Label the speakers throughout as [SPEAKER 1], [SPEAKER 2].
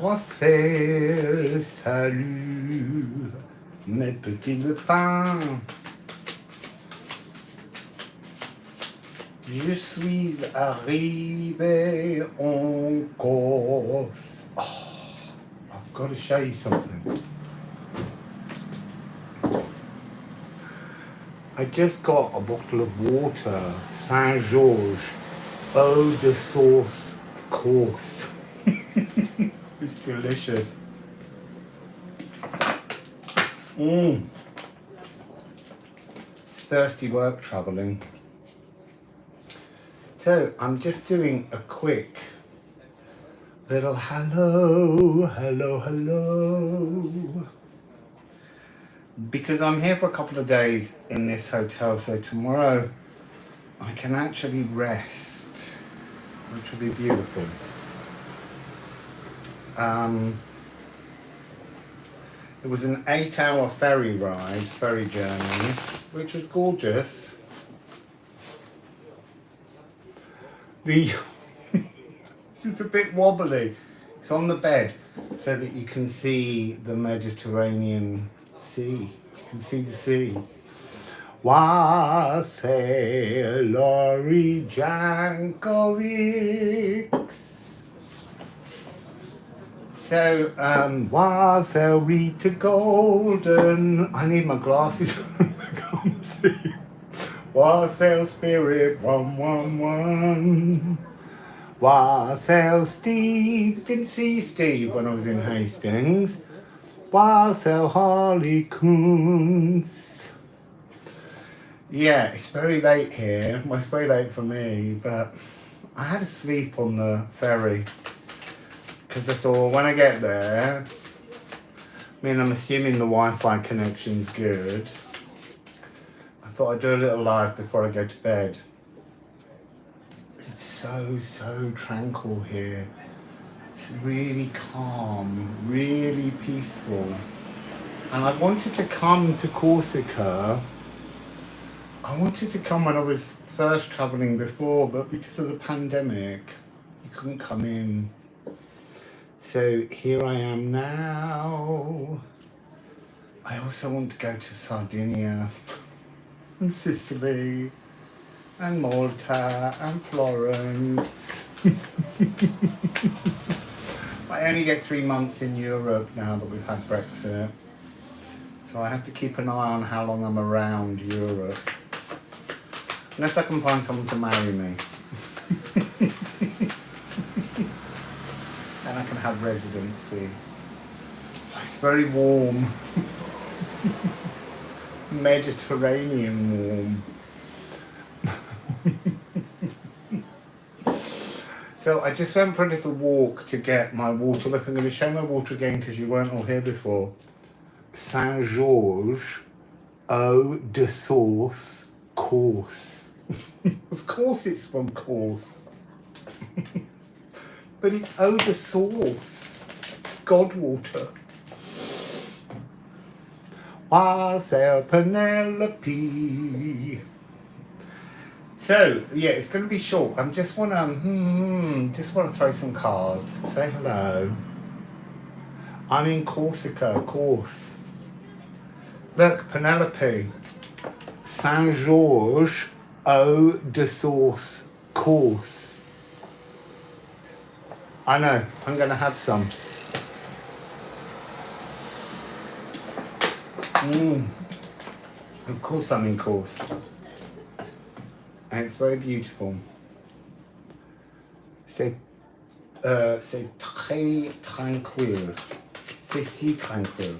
[SPEAKER 1] Wassail, salut mes petits lapins. Je suis arrivé en Corse. Oh, I've got to show you something. I just got a bottle of water, Saint Georges, eau de sauce Corse. It's delicious. It's thirsty work travelling. So I'm just doing a quick little hello, because I'm here for a couple of days in this hotel, so tomorrow I can actually rest, which will be beautiful. It was an 8-hour ferry journey, which was gorgeous. This is a bit wobbly. It's on the bed so that you can see the Mediterranean Sea. You can see the sea. Wassail Jankovics. So, Wassail Rita Golden. I need my glasses. I can't see. Wassail Spirit 111. Wassail Steve. Didn't see Steve when I was in Hastings. Wassail Harley Coons. Yeah, it's very late here. Well, it's very late for me, but I had to sleep on the ferry because I thought when I get there, I'm assuming the Wi-Fi connection's good. I thought I'd do a little live before I go to bed. It's so tranquil here. It's really calm, really peaceful. And I wanted to come to Corsica. I wanted to come when I was first travelling before, but because of the pandemic, you couldn't come in. So here I am now. I also want to go to Sardinia and Sicily and Malta and Florence. I only get 3 months in Europe now that we've had Brexit. So I have to keep an eye on how long I'm around Europe. Unless I can find someone to marry me. Then I can have residency. It's very warm. Mediterranean warm. So I just went for a little walk to get my water. Look, I'm going to show my water again because you weren't all here before. Saint Georges, eau de sauce, Corse. Of course it's from Corse. But it's eau de sauce. It's God water. Wassail Penelope. So yeah, it's going to be short. I just want to throw some cards. Say hello. I'm in Corsica, Corse. Look, Penelope. Saint Georges, eau de sauce, Corse. I know. I'm going to have some. Of course I'm in Corse. And it's very beautiful. C'est très tranquille. C'est si tranquille.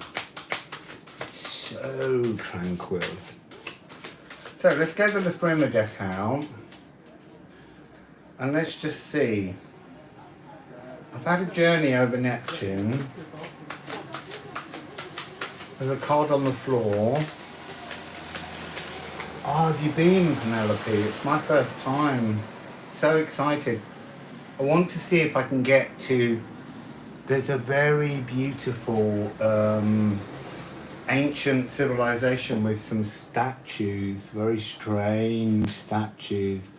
[SPEAKER 1] So tranquil. So let's get the Liffruma deck out. And let's just see. I've had a journey over Neptune. There's a card on the floor. Oh, have you been, Penelope? It's my first time. So excited. I want to see if I can get to... There's a very beautiful ancient civilization with some statues, very strange statues.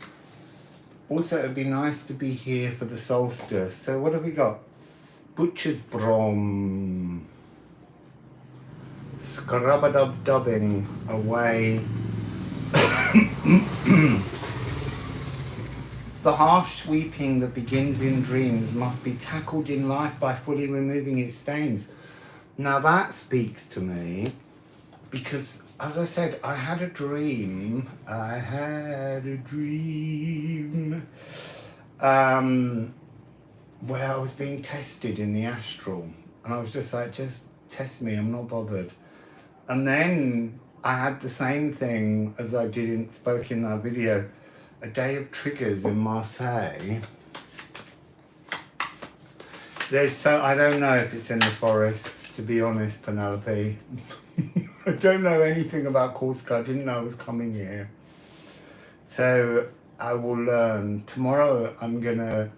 [SPEAKER 1] Also, it would be nice to be here for the solstice. So what have we got? Butcher's Brom. Scrub-a-dub-dubbing away. The harsh sweeping that begins in dreams must be tackled in life by fully removing its stains. Now that speaks to me because, as I said, I had a dream where I was being tested in the astral, and I was just like, just test me, I'm not bothered. And then I had the same thing as I spoke in that video, a day of triggers in Marseille. I don't know if it's in the forest, to be honest, Penelope. I don't know anything about Corsica. I didn't know I was coming here. So I will learn. Tomorrow I'm gonna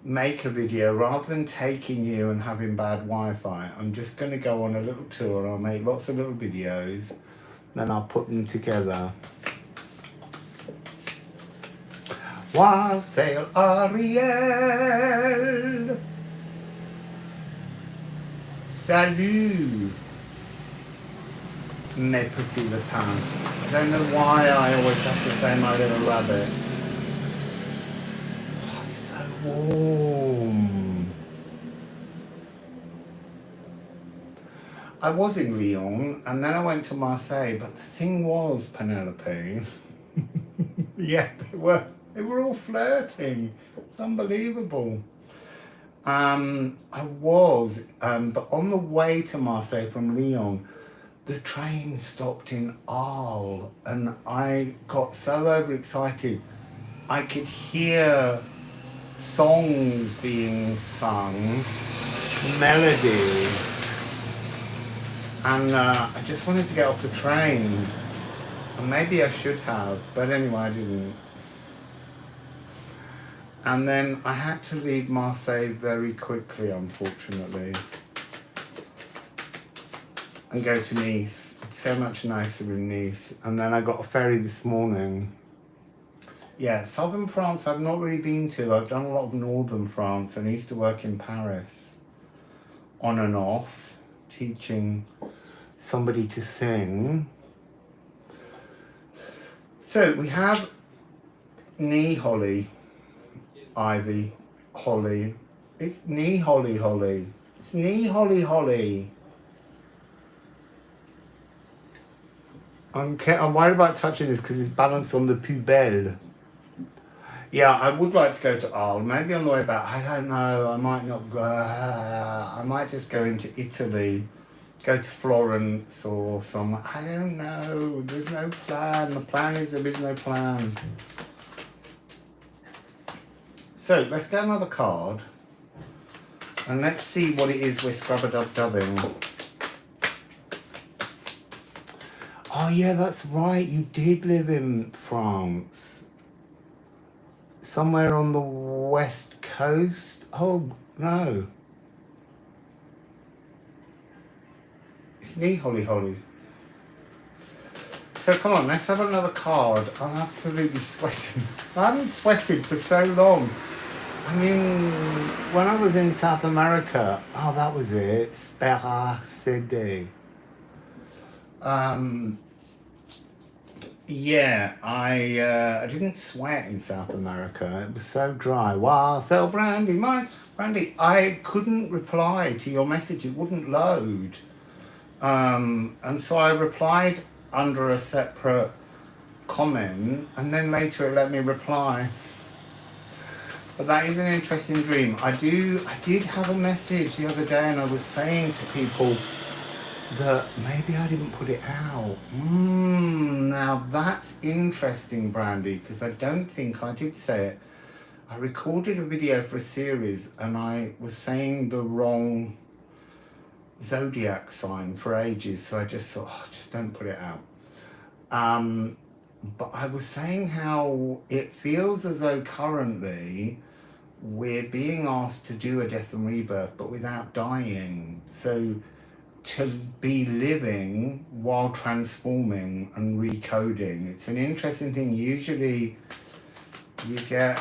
[SPEAKER 1] make a video rather than taking you and having bad Wi-Fi. I'm just gonna go on a little tour. I'll make lots of little videos, then I'll put them together. Wassail Ariel. Salut, mes petits lapins. I don't know why I always have to say my little rabbits. Oh, it's so warm. I was in Lyon and then I went to Marseille, but the thing was, Penelope, yeah, they were all flirting. It's unbelievable. But on the way to Marseille from Lyon, the train stopped in Arles, and I got so overexcited. I could hear songs being sung, melodies, and I just wanted to get off the train. And maybe I should have, but anyway, I didn't. And then I had to leave Marseille very quickly, unfortunately, and go to Nice. It's so much nicer in Nice. And then I got a ferry this morning. Yeah, southern France I've not really been to. I've done a lot of northern France, and I used to work in Paris, on and off, teaching somebody to sing. So we have knee holly. Ivy, holly. It's knee holly holly. It's knee holly holly. I'm worried about touching this because it's balanced on the poubelle. Yeah, I would like to go to Arles. Maybe on the way back. I don't know. I might not go. I might just go into Italy, go to Florence or somewhere. I don't know. There's no plan. The plan is there is no plan. So let's get another card and let's see what it is we're scrub-a-dub-dubbing. Oh yeah, that's right, you did live in France. Somewhere on the west coast? Oh no. It's knee holly holly. So come on, let's have another card. I'm absolutely sweating. I haven't sweated for so long. I mean, when I was in South America, oh, that was it. Spera CD. Yeah, I didn't sweat in South America. It was so dry. Wow, so Brandy, I couldn't reply to your message. It wouldn't load. And so I replied under a separate comment, and then later it let me reply. But that is an interesting dream. I did have a message the other day, and I was saying to people that maybe I didn't put it out. Now that's interesting, Brandy, because I don't think I did say it. I recorded a video for a series, and I was saying the wrong zodiac sign for ages, so I just thought, just don't put it out. But I was saying how it feels as though currently we're being asked to do a death and rebirth, but without dying. So to be living while transforming and recoding. It's an interesting thing. Usually you get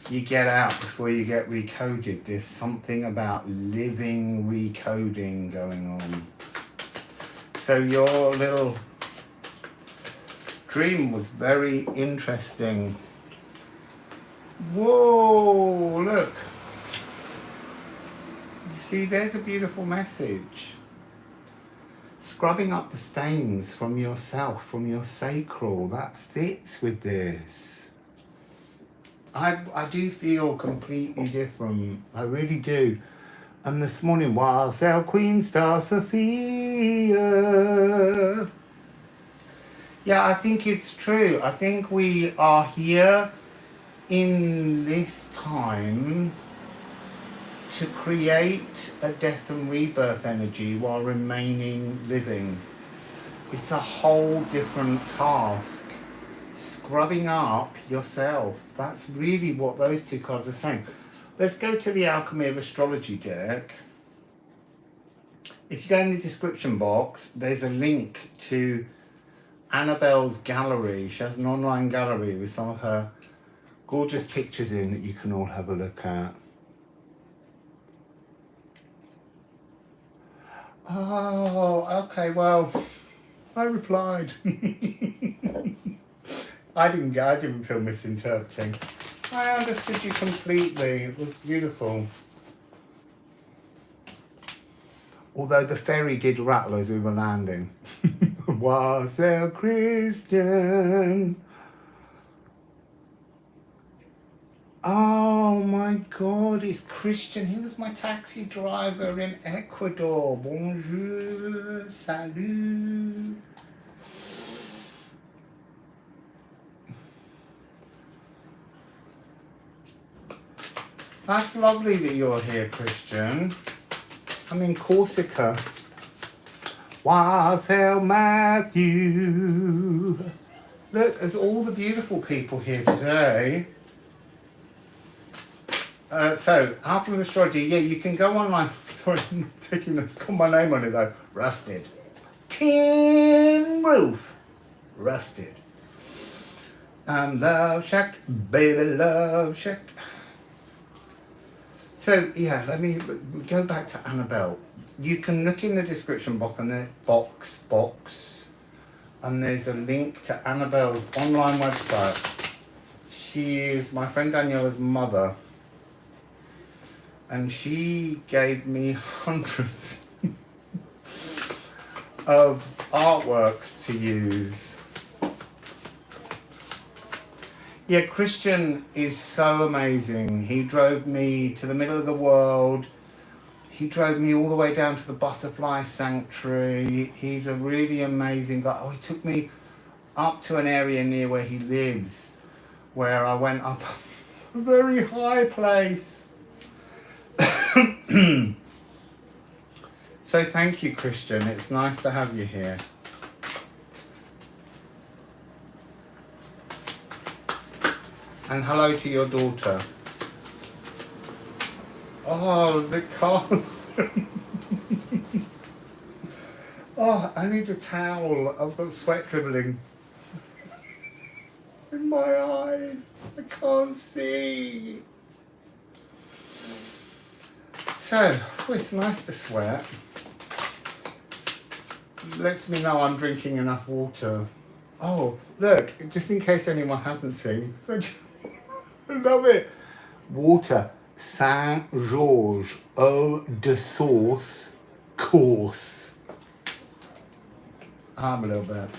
[SPEAKER 1] you get out before you get recoded. There's something about living recoding going on. So your little dream was very interesting. Whoa, look. You see, there's a beautiful message. Scrubbing up the stains from yourself, from your sacral, that fits with this. I do feel completely different. I really do. And this morning, Wassail Queen Star Sophia. Yeah, I think it's true. I think we are here in this time to create a death and rebirth energy while remaining living. It's a whole different task. Scrubbing up yourself. That's really what those two cards are saying. Let's go to the Alchemy of Astrology deck. If you go in the description box, there's a link to Annabelle's gallery. She has an online gallery with some of her gorgeous pictures in that you can all have a look at. Oh, okay, well, I replied. I didn't feel misinterpreting. I understood you completely. It was beautiful. Although the ferry did rattle as we were landing. Wassail Christian. Oh my God, it's Christian. He was my taxi driver in Ecuador. Bonjour, salut. That's lovely that you're here, Christian. I'm in Corsica. Wassail Matthew. Look, there's all the beautiful people here today. So, Alchemy of Astrology, yeah, you can go online. Sorry, I'm taking this. It's got my name on it though. Rusted. Tin roof. Rusted. Love Shack, baby, Love Shack. So, yeah, let me go back to Annabelle. You can look in the description box and the box, and there's a link to Annabelle's online website. She is my friend Daniela's mother. And she gave me hundreds of artworks to use. Yeah, Christian is so amazing. He drove me to the middle of the world. He drove me all the way down to the butterfly sanctuary. He's a really amazing guy. Oh, he took me up to an area near where he lives, where I went up a very high place. So thank you, Christian. It's nice to have you here. And hello to your daughter. Oh, the cards. Oh, I need a towel. I've got sweat dribbling in my eyes. I can't see. So, it's nice to sweat. Lets me know I'm drinking enough water. Oh, look, just in case anyone hasn't seen. So I love it. Water. Saint Georges. Eau de source. Corse. A little bit.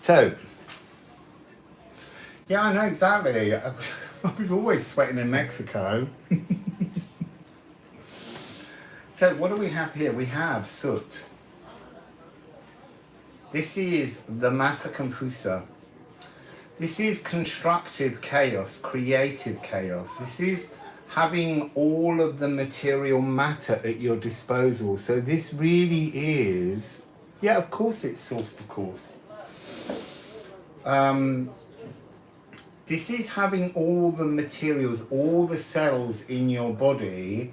[SPEAKER 1] So, yeah, I know exactly. I was always sweating in Mexico. So what do we have here? We have soot. This is the Massa Compusa. This is constructive chaos, creative chaos. This is having all of the material matter at your disposal. So this really is, yeah, of course it's sourced, of course. This is having all the materials, all the cells in your body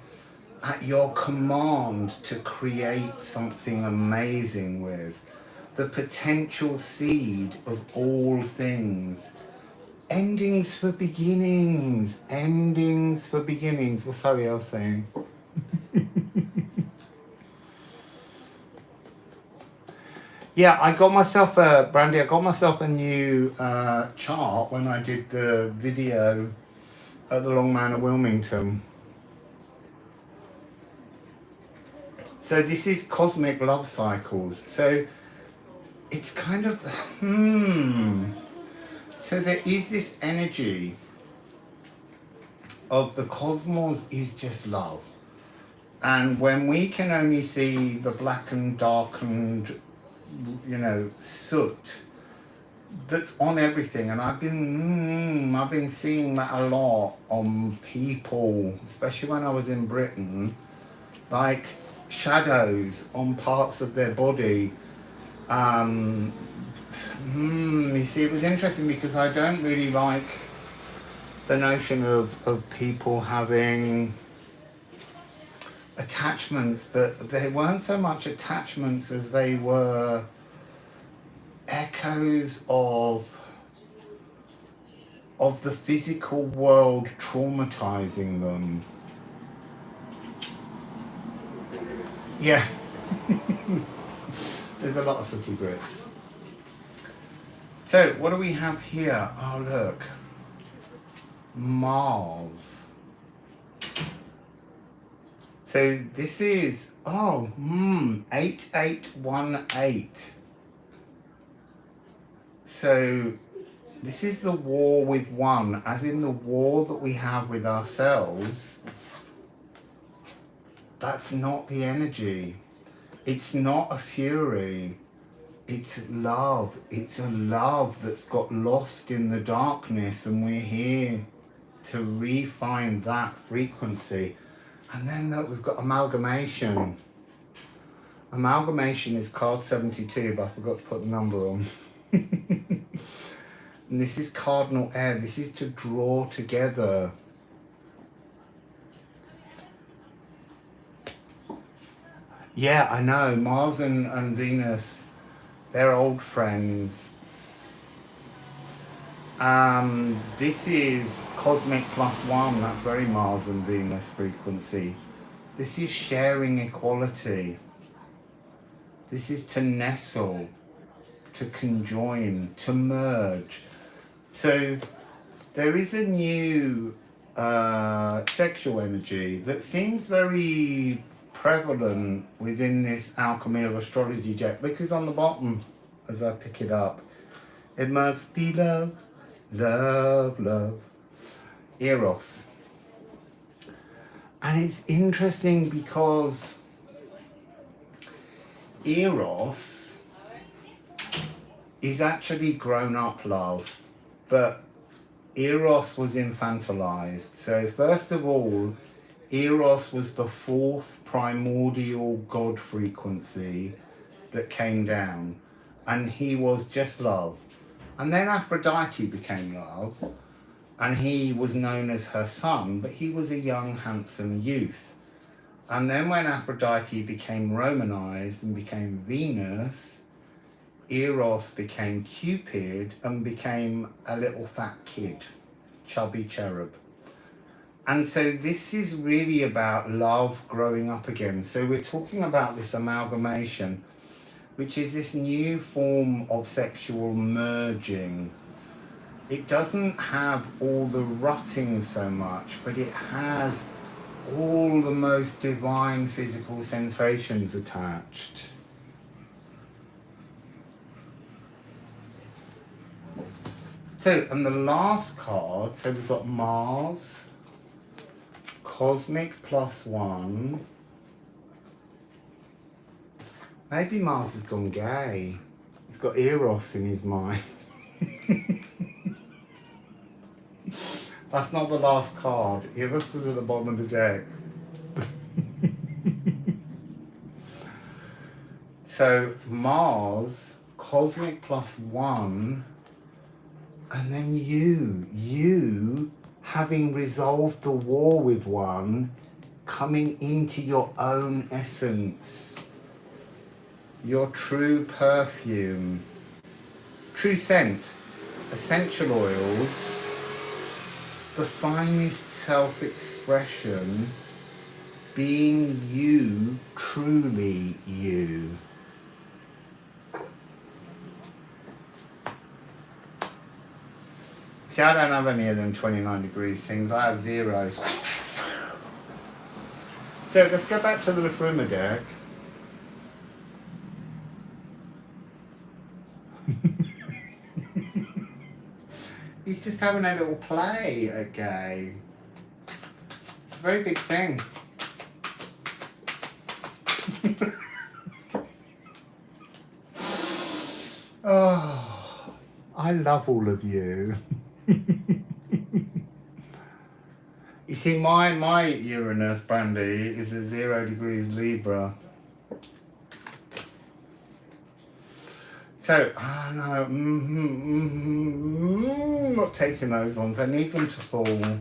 [SPEAKER 1] at your command to create something amazing with. the potential seed of all things. Endings for beginnings. Endings for beginnings. Well, sorry, I was saying. Yeah, I got myself Brandy, I got myself a new chart when I did the video at the Long Man of Wilmington. So this is cosmic love cycles. So it's kind of, So there is this energy of the cosmos is just love. And when we can only see the black and darkened, soot that's on everything, and I've been seeing that a lot on people, especially when I was in Britain, like shadows on parts of their body. You see, it was interesting because I don't really like the notion of people having attachments, but they weren't so much attachments as they were echoes of the physical world traumatizing them. Yeah. There's a lot of subtle grits. So what do we have here? Oh, look. Mars. So this is 8818. So this is the war with one, as in the war that we have with ourselves. That's not the energy. It's not a fury. It's love. It's a love that's got lost in the darkness, and we're here to refine that frequency. And then look, we've got amalgamation. Amalgamation is card 72, but I forgot to put the number on. And this is cardinal air. This is to draw together. Yeah, I know. Mars and Venus, they're old friends. This is cosmic +1. That's very Mars and Venus frequency. This is sharing equality. This is to nestle, to conjoin, to merge. So there is a new sexual energy that seems very prevalent within this Alchemy of Astrology deck, because on the bottom, as I pick it up, it must be love, love, love, Eros. And it's interesting because Eros is actually grown-up love, but Eros was infantilized. So first of all, Eros was the fourth primordial god frequency that came down, and he was just love. And then Aphrodite became love, and he was known as her son, but he was a young, handsome youth. And then when Aphrodite became Romanized and became Venus, Eros became Cupid and became a little fat kid, chubby cherub. And so this is really about love growing up again. So we're talking about this amalgamation, which is this new form of sexual merging. It doesn't have all the rutting so much, but it has all the most divine physical sensations attached. So, and the last card, so we've got Mars, Cosmic +1. Maybe Mars has gone gay. He's got Eros in his mind. That's not the last card. Eros was at the bottom of the deck. So Mars, Cosmic +1, and then you having resolved the war with one, coming into your own essence. your true perfume, true scent, essential oils, the finest self-expression, being you, truly you. See, I don't have any of them 29 degrees things, I have zeros. So let's go back to the Liffruma deck. He's just having a little play, okay? It's a very big thing. Oh, I love all of you. You see, my Uranus, Brandy, is a 0 degrees Libra. So, no, not taking those ones. I need them to fall.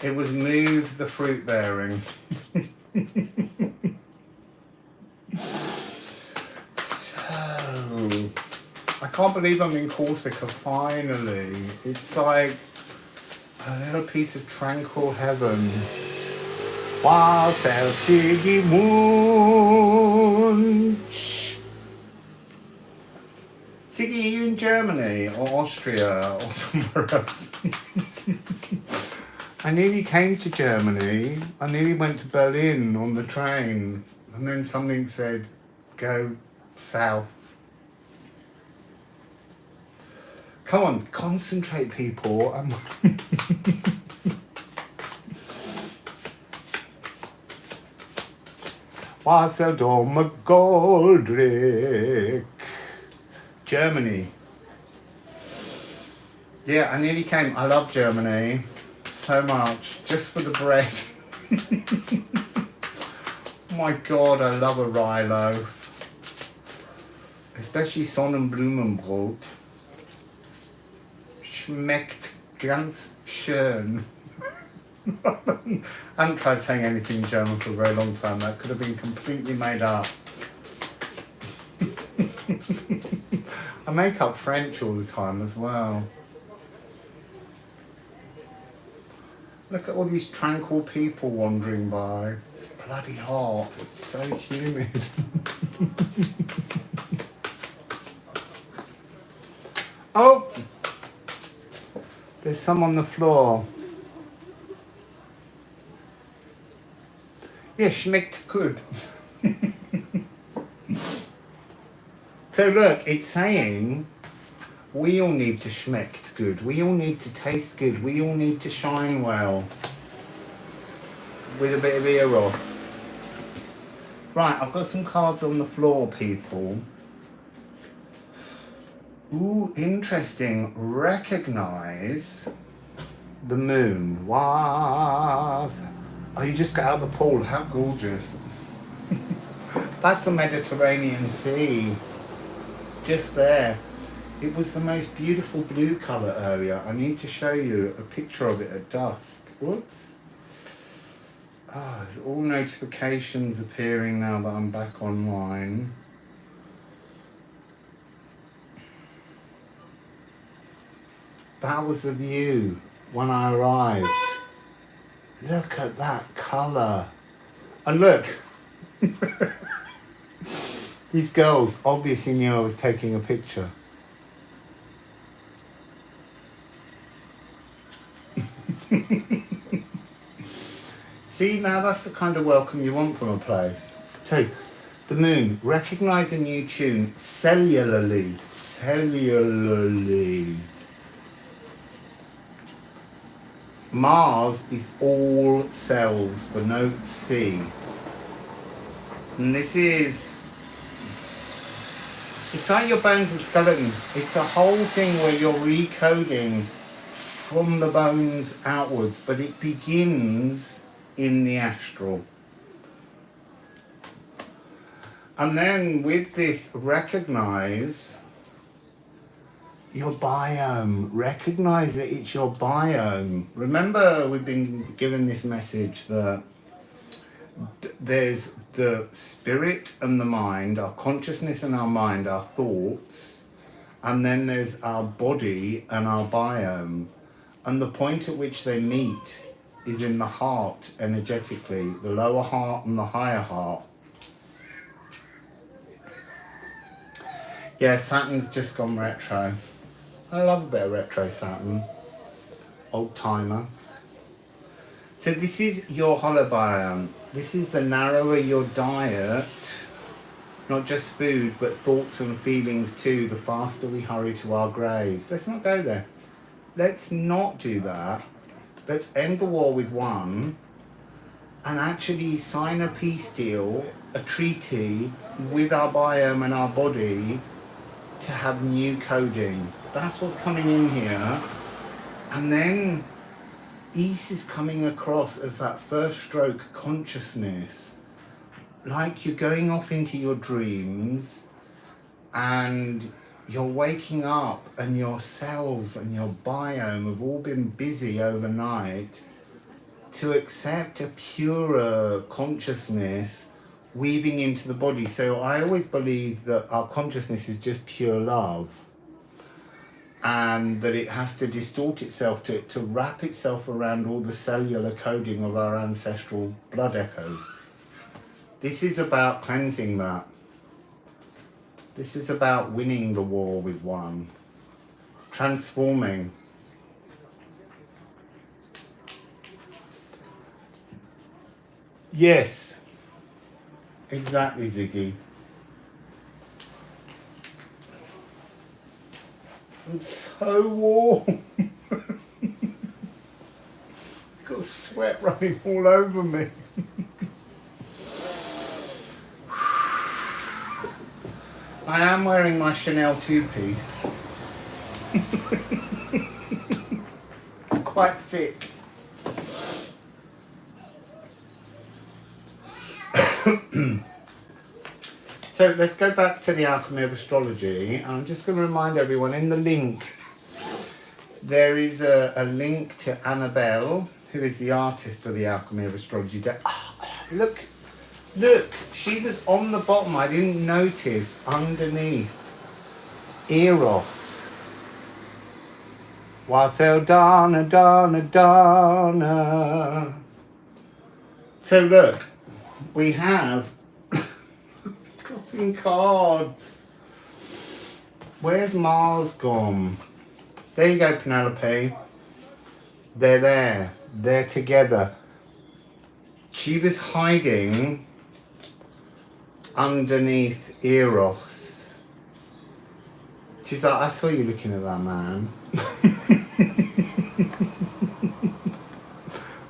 [SPEAKER 1] It was move the fruit bearing. So, I can't believe I'm in Corsica finally. It's like a little piece of tranquil heaven. Wassail moon. Siggy, are you in Germany or Austria or somewhere else? I nearly came to Germany. I nearly went to Berlin on the train. And then something said, go south. Come on, concentrate, people. Wassail Goldrick. Germany. Yeah, I nearly came. I love Germany so much, just for the bread. My God, I love a rye loaf, especially Sonnenblumenbrot. Schmeckt ganz schön. I haven't tried saying anything in German for a very long time. That could have been completely made up. I make up French all the time as well. Look at all these tranquil people wandering by. It's bloody hot. It's so humid. Oh! There's some on the floor. Yeah, schmeckt good. So look, it's saying we all need to schmeckt good. We all need to taste good. We all need to shine well. With a bit of eros. Right, I've got some cards on the floor, people. Ooh, interesting. Recognize the moon. What? Oh, you just got out of the pool. How gorgeous. That's the Mediterranean Sea. Just there. It was the most beautiful blue colour earlier. I need to show you a picture of it at dusk. Whoops. Ah, there's all notifications appearing now that I'm back online. That was the view when I arrived. Look at that colour. And look. These girls obviously knew I was taking a picture. See, now that's the kind of welcome you want from a place. So, the moon, recognise a new tune cellularly. Cellularly. Mars is all cells, the note C. And this is, it's like your bones and skeleton. It's a whole thing where you're recoding from the bones outwards, but it begins in the astral. And then with this, recognize your biome. Recognize that it's your biome. Remember, we've been given this message that there's the spirit and the mind, our consciousness and our mind, our thoughts, and then there's our body and our biome. And the point at which they meet is in the heart energetically, the lower heart and the higher heart. Yeah, Saturn's just gone retro. I love a bit of retro Saturn. Old timer. So this is your holobiome. This is the narrower your diet, not just food, but thoughts and feelings too, the faster we hurry to our graves. Let's not go there. Let's not do that. Let's end the war with one and actually sign a peace deal, a treaty with our biome and our body to have new coding. That's what's coming in here. And then East is coming across as that first stroke consciousness. Like you're going off into your dreams and you're waking up and your cells and your biome have all been busy overnight to accept a purer consciousness weaving into the body. So I always believe that our consciousness is just pure love, and that it has to distort itself to wrap itself around all the cellular coding of our ancestral blood echoes. This is about cleansing that. This is about winning the war with one, transforming. Yes, exactly, Ziggy. It's so warm. Got sweat running all over me. I am wearing my Chanel two-piece. It's quite thick. So let's go back to the Alchemy of Astrology, and I'm just going to remind everyone, in the link there is a link to Ana Bell, who is the artist for the Alchemy of Astrology. Look, she was on the bottom, I didn't notice, underneath. Eros. Wassail Dana, Dana, Dana. So look, we have dropping cards. Where's Mars gone? There you go, Penelope. They're there. They're together. She was hiding underneath Eros. She's like, I saw you looking at that man.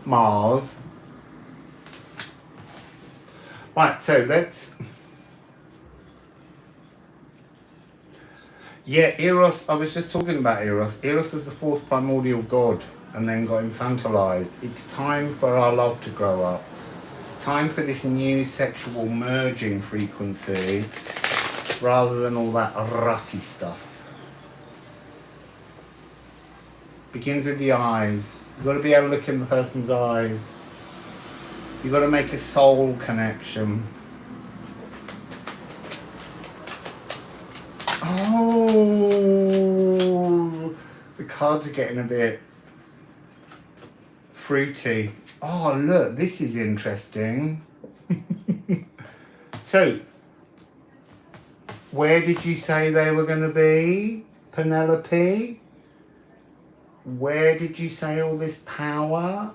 [SPEAKER 1] Mars. Right, so let's... Yeah, Eros, I was just talking about Eros. Eros is the fourth primordial god and then got infantilized. It's time for our love to grow up. It's time for this new sexual merging frequency rather than all that rutty stuff. Begins with the eyes. You've got to be able to look in the person's eyes. You've got to make a soul connection. Oh, the cards are getting a bit fruity. Oh, look, this is interesting. So, where did you say they were going to be, Penelope? Where did you say all this power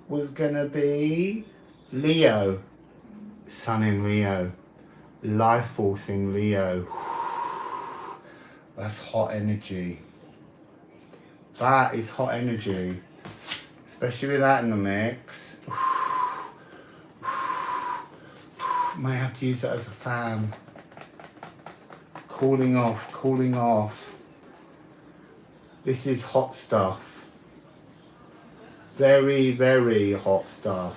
[SPEAKER 1] was going to be? Leo. Sun in Leo. Life force in Leo. That's hot energy. That is hot energy. Especially with that in the mix. Might have to use that as a fan. Cooling off, cooling off. This is hot stuff. Very, very hot stuff.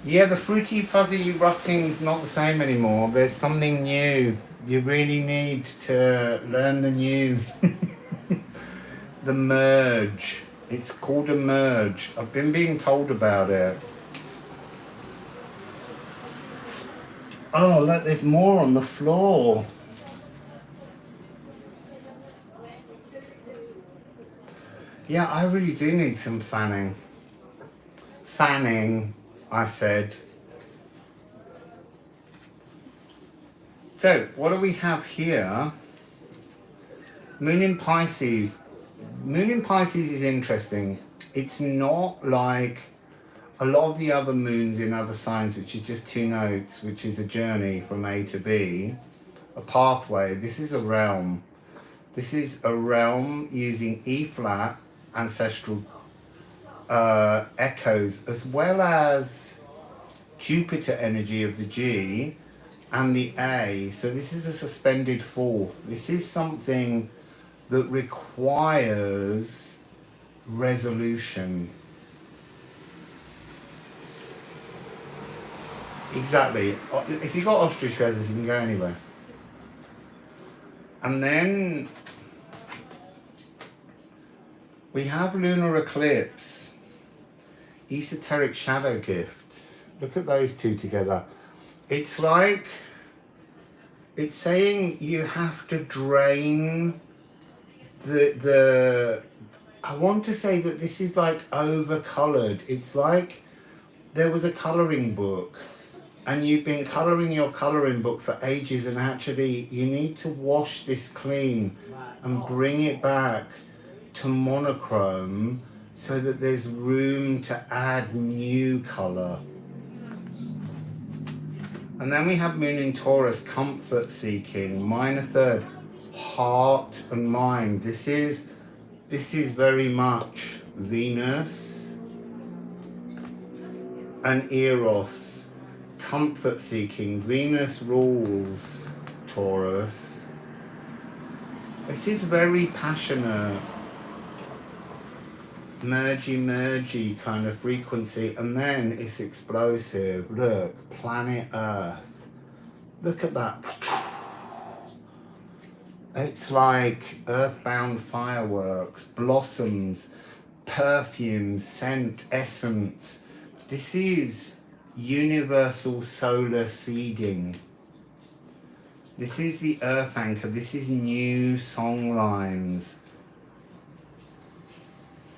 [SPEAKER 1] Yeah, the fruity, fuzzy rutting's not the same anymore. There's something new. You really need to learn the new. the merge. It's called a merge. I've been being told about it. Oh, look, there's more on the floor. Yeah, I really do need some fanning. Fanning, I said. So, what do we have here? Moon in Pisces. Moon in Pisces is interesting. It's not like a lot of the other moons in other signs, which is just 2 notes, which is a journey from A to B, a pathway. This is a realm. This is a realm using E flat ancestral echoes, as well as Jupiter energy of the G and the A. So this is a suspended fourth. This is something that requires resolution. Exactly. If you've got ostrich feathers, you can go anywhere. And then we have lunar eclipse, esoteric shadow gifts. Look at those two together. It's like, it's saying you have to drain the I want to say that this is like over-coloured. It's like there was a colouring book and you've been colouring your colouring book for ages, and actually you need to wash this clean and bring it back to monochrome so that there's room to add new colour. And then we have Moon in Taurus, comfort seeking, minor third, heart and mind. This is very much Venus and Eros, comfort seeking. Venus rules Taurus. This is very passionate, mergy kind of frequency, and then it's explosive. Look, planet Earth. Look at that. It's like earthbound fireworks, blossoms, perfumes, scent, essence. This is universal solar seeding. This is the earth anchor. This is new song lines.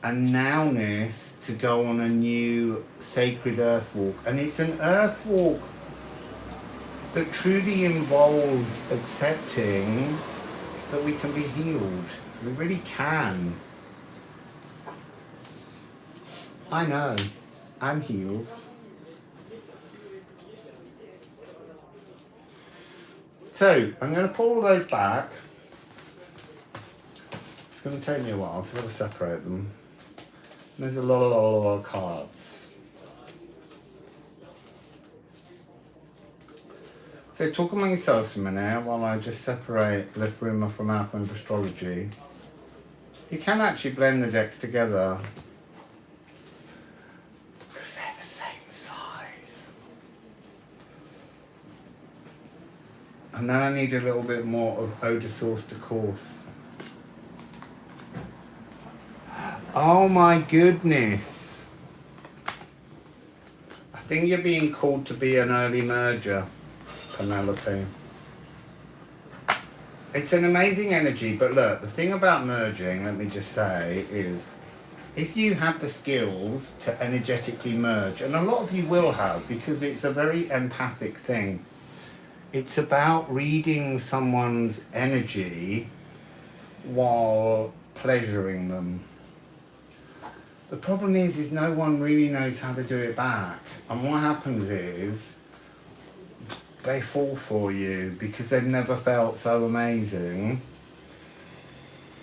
[SPEAKER 1] And nowness to go on a new sacred earth walk. And it's an earth walk that truly involves accepting that we can be healed. We really can. I know, I'm healed. So, I'm going to pull all those back. It's going to take me a while, so I've got to separate them. There's a lot of cards. So talk among yourselves for a minute while I just separate Liffruma from Alchemy and Astrology. You can actually blend the decks together because they're the same size. And then I need a little bit more of eau de source de Corse. Oh my goodness. I think you're being called to be an early merger, Penelope. It's an amazing energy, but look, the thing about merging, let me just say, is if you have the skills to energetically merge, and a lot of you will have, because it's a very empathic thing, it's about reading someone's energy while pleasuring them. The problem is no one really knows how to do it back. And what happens is they fall for you because they've never felt so amazing.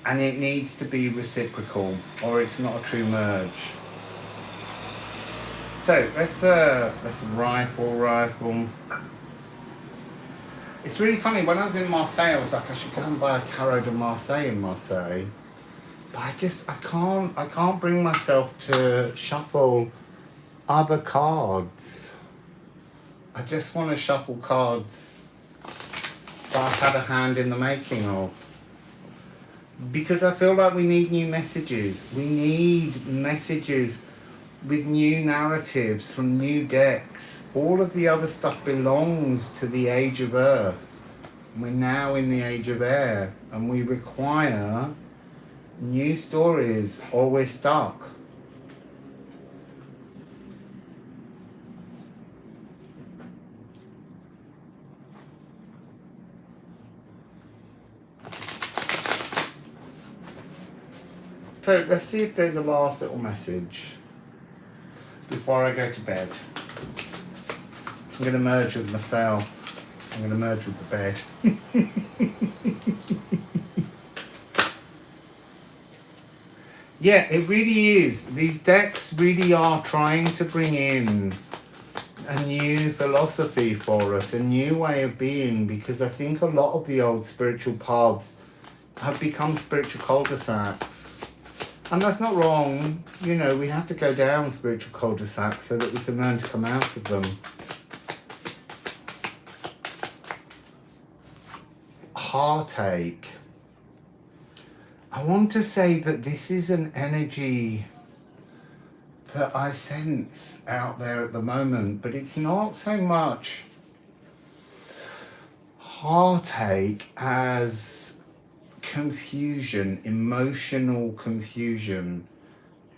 [SPEAKER 1] And it needs to be reciprocal or it's not a true merge. So let's rifle. It's really funny, when I was in Marseille, I was like, I should go and buy a Tarot de Marseille in Marseille. But I can't bring myself to shuffle other cards. I just want to shuffle cards that I've had a hand in the making of. because I feel like we need new messages. We need messages with new narratives from new decks. All of the other stuff belongs to the age of Earth. We're now in the age of air, and we require new stories, or we're stuck. So let's see if there's a last little message before I go to bed. I'm going to merge with myself. I'm going to merge with the bed. Yeah, it really is. These decks really are trying to bring in a new philosophy for us, a new way of being, because I think a lot of the old spiritual paths have become spiritual cul-de-sacs. And that's not wrong. You know, we have to go down spiritual cul-de-sacs so that we can learn to come out of them. Heartache. I want to say that this is an energy that I sense out there at the moment, but it's not so much heartache as confusion, emotional confusion.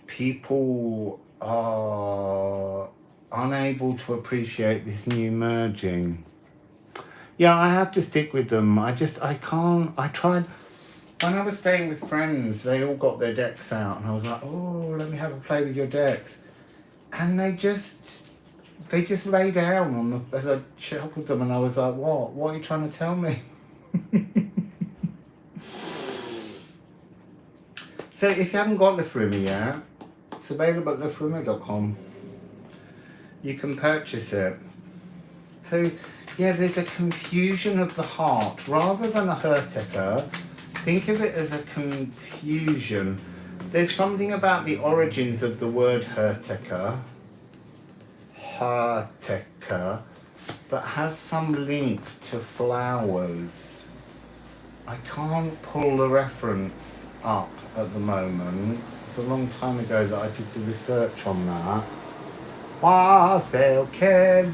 [SPEAKER 1] People are unable to appreciate this new merging. Yeah, I have to stick with them. I can't. I tried. When I was staying with friends, they all got their decks out, and I was like, oh, let me have a play with your decks. And they just lay down on the, as I shuffled them, and I was like, what? What are you trying to tell me? So if you haven't got Liffruma yet, it's available at liffruma.com. You can purchase it. So, yeah, there's a confusion of the heart. Rather than a hertica, think of it as a confusion. There's something about the origins of the word hertica, that has some link to flowers. I can't pull the reference up at the moment. It's a long time ago that I did the research on that. Wassail Kelly.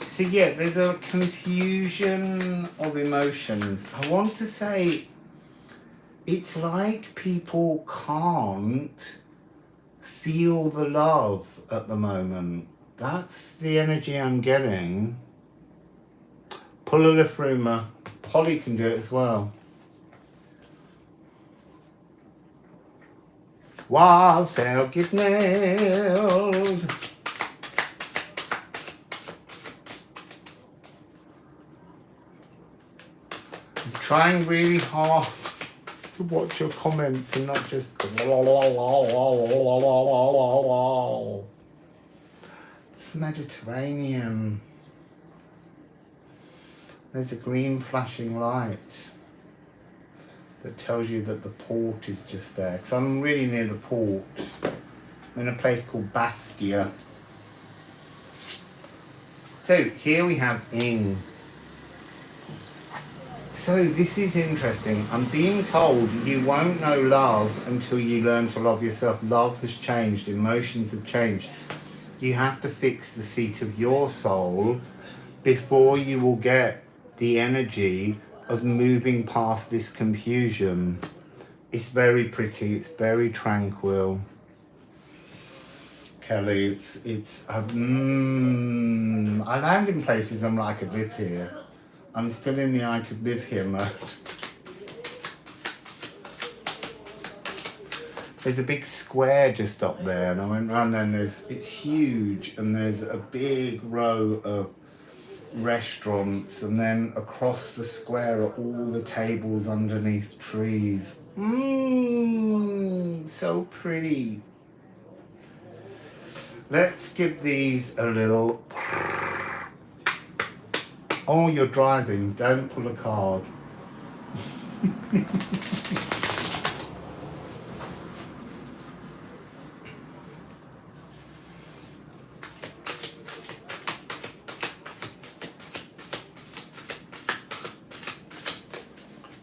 [SPEAKER 1] So yeah, there's a confusion of emotions. I want to say it's like people can't feel the love at the moment. That's the energy I'm getting. Pull a Liffruma. Holly can do it as well. Wassail get nailed. I'm trying really hard to watch your comments and not just It's Mediterranean. There's a green flashing light that tells you that the port is just there. Because I'm really near the port. I'm in a place called Bastia. So here we have Ing. So this is interesting. I'm being told you won't know love until you learn to love yourself. Love has changed. Emotions have changed. You have to fix the seat of your soul before you will get the energy of moving past this confusion. It's very pretty. It's very tranquil. Kelly, I land in places I'm like, I could live here. I'm still in the I could live here mode. There's a big square just up there, and I went round there, and it's huge, and there's a big row of restaurants, and then across the square are all the tables underneath trees. So pretty. Let's give these a little. Oh, you're driving. Don't pull a card.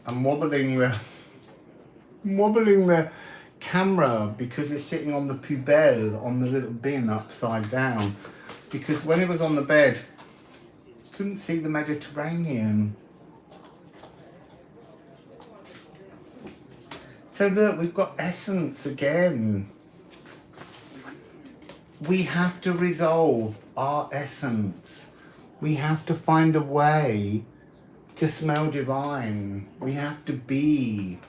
[SPEAKER 1] I'm wobbling the camera because it's sitting on the poubelle, on the little bin upside down. Because when it was on the bed, you couldn't see the Mediterranean. So look, we've got essence again. We have to resolve our essence. We have to find a way to smell divine. We have to be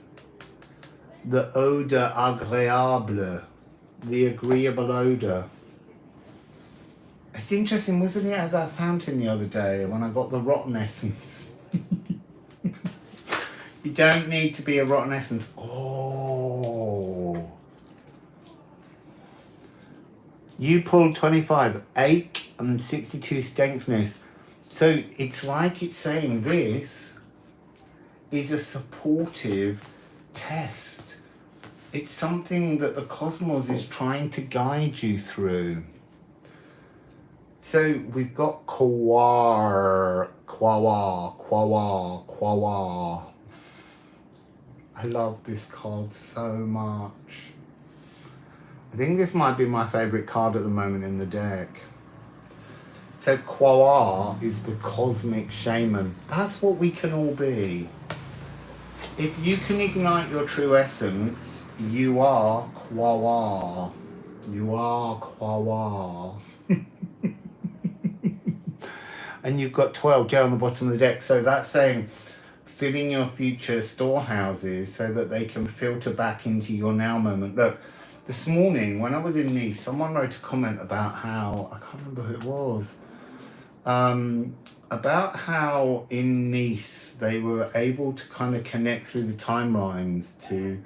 [SPEAKER 1] the odor agréable, the agreeable odor. It's interesting, wasn't it, at that fountain the other day when I got the rotten essence? You don't need to be a rotten essence. Oh. You pulled 25, ache and 62 strengthness. So it's like it's saying this is a supportive test. It's something that the cosmos is trying to guide you through. So we've got Quawar. I love this card so much. I think this might be my favourite card at the moment in the deck. So Quawar is the cosmic shaman. That's what we can all be. If you can ignite your true essence, you are Quawar. You are Quawar. And you've got 12 J on the bottom of the deck. So that's saying filling your future storehouses so that they can filter back into your now moment. Look, this morning when I was in Nice, someone wrote a comment about how, I can't remember who it was, about how in Nice they were able to kind of connect through the timelines to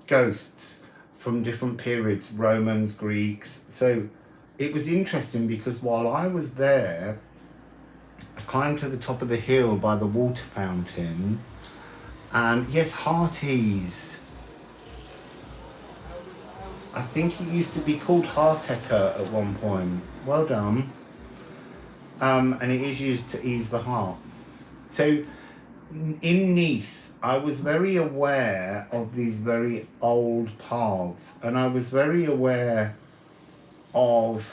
[SPEAKER 1] ghosts from different periods, Romans, Greeks. So it was interesting because while I was there, I climbed to the top of the hill by the water fountain, and yes, Hearties. I think it used to be called Heartecker at one point. Well done. And it is used to ease the heart. So in Nice, I was very aware of these very old paths, and I was very aware of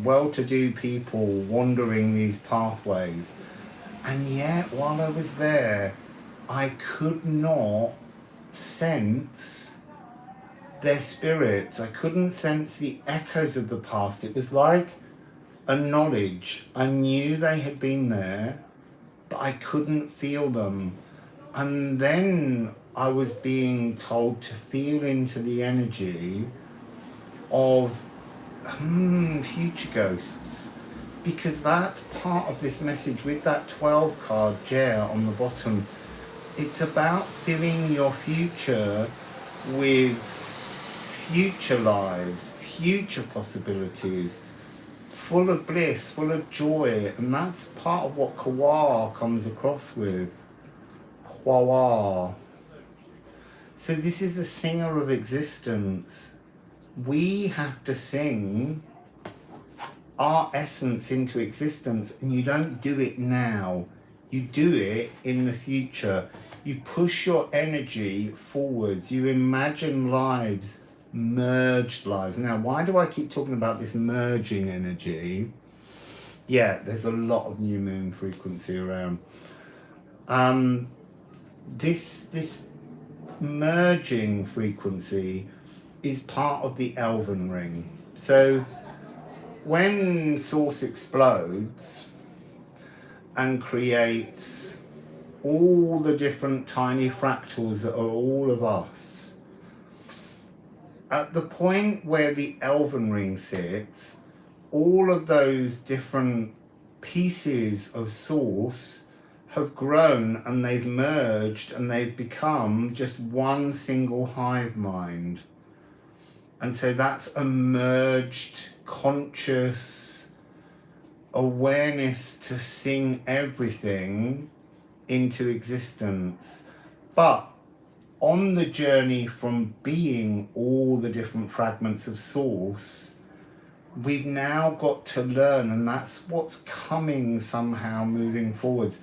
[SPEAKER 1] well-to-do people wandering these pathways. And yet, while I was there, I could not sense their spirits. I couldn't sense the echoes of the past. It was like a knowledge. I knew they had been there, but I couldn't feel them. And then I was being told to feel into the energy of future ghosts, because that's part of this message with that 12 card Jer on the bottom. It's about filling your future with future lives, future possibilities, full of bliss, full of joy, and that's part of what Quawar comes across with. Quawar. So this is the singer of existence. We have to sing our essence into existence, and you don't do it now. You do it in the future. You push your energy forwards. You imagine lives, merged lives. Now, why do I keep talking about this merging energy? Yeah, there's a lot of new moon frequency around. This merging frequency is part of the Elven ring. So when Source explodes and creates all the different tiny fractals that are all of us, at the point where the Elven ring sits, all of those different pieces of Source have grown and they've merged and they've become just one single hive mind. And so that's a merged, conscious awareness to sing everything into existence. But on the journey from being all the different fragments of Source, we've now got to learn, and that's what's coming somehow moving forwards.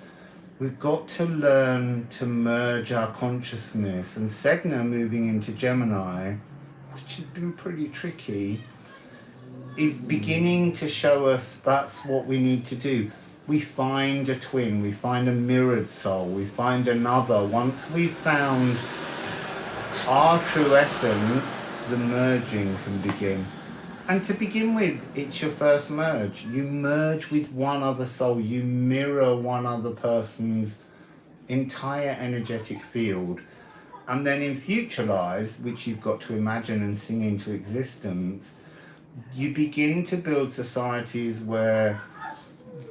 [SPEAKER 1] we've got to learn to merge our consciousness. And Sedna moving into Gemini, which has been pretty tricky, is beginning to show us that's what we need to do. We find a twin, we find a mirrored soul, we find another. Once we've found our true essence, the merging can begin. And to begin with, it's your first merge. You merge with one other soul, you mirror one other person's entire energetic field. And then in future lives, which you've got to imagine and sing into existence, you begin to build societies where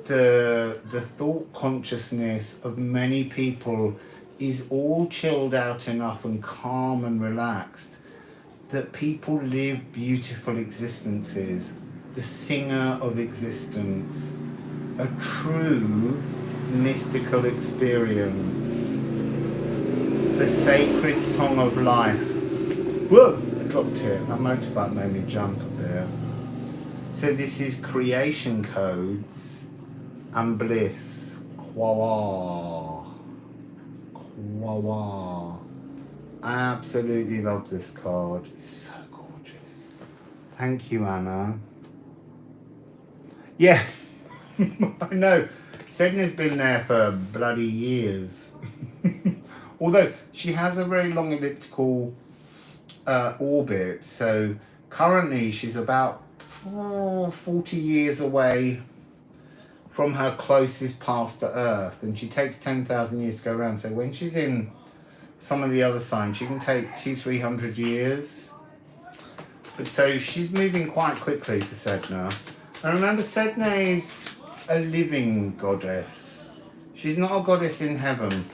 [SPEAKER 1] the thought consciousness of many people is all chilled out enough and calm and relaxed that people live beautiful existences, the singer of existence, a true mystical experience, the sacred song of life. Whoa, I dropped it. That motorbike made me jump a bit. So this is creation codes and bliss. Kwa-wa. Kwa-wa. I absolutely love this card. It's so gorgeous. Thank you, Anna. Yeah, I know. Sedna's been there for bloody years. Although she has a very long elliptical orbit, so currently she's about 40 years away from her closest past to Earth, and she takes 10,000 years to go around. So when she's in some of the other signs, she can take 200-300 years. But so she's moving quite quickly for Sedna. And remember, Sedna is a living goddess. She's not a goddess in heaven.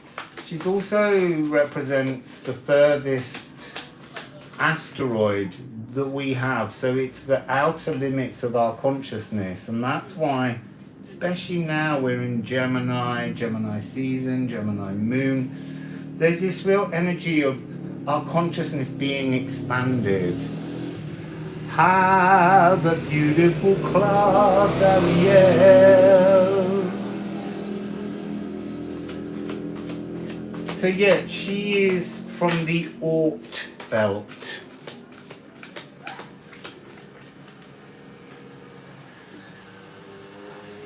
[SPEAKER 1] She's also represents the furthest asteroid that we have. So it's the outer limits of our consciousness. And that's why, especially now we're in Gemini, Gemini season, Gemini moon, there's this real energy of our consciousness being expanded. Have a beautiful class, Ariel. So yeah, she is from the Oort belt.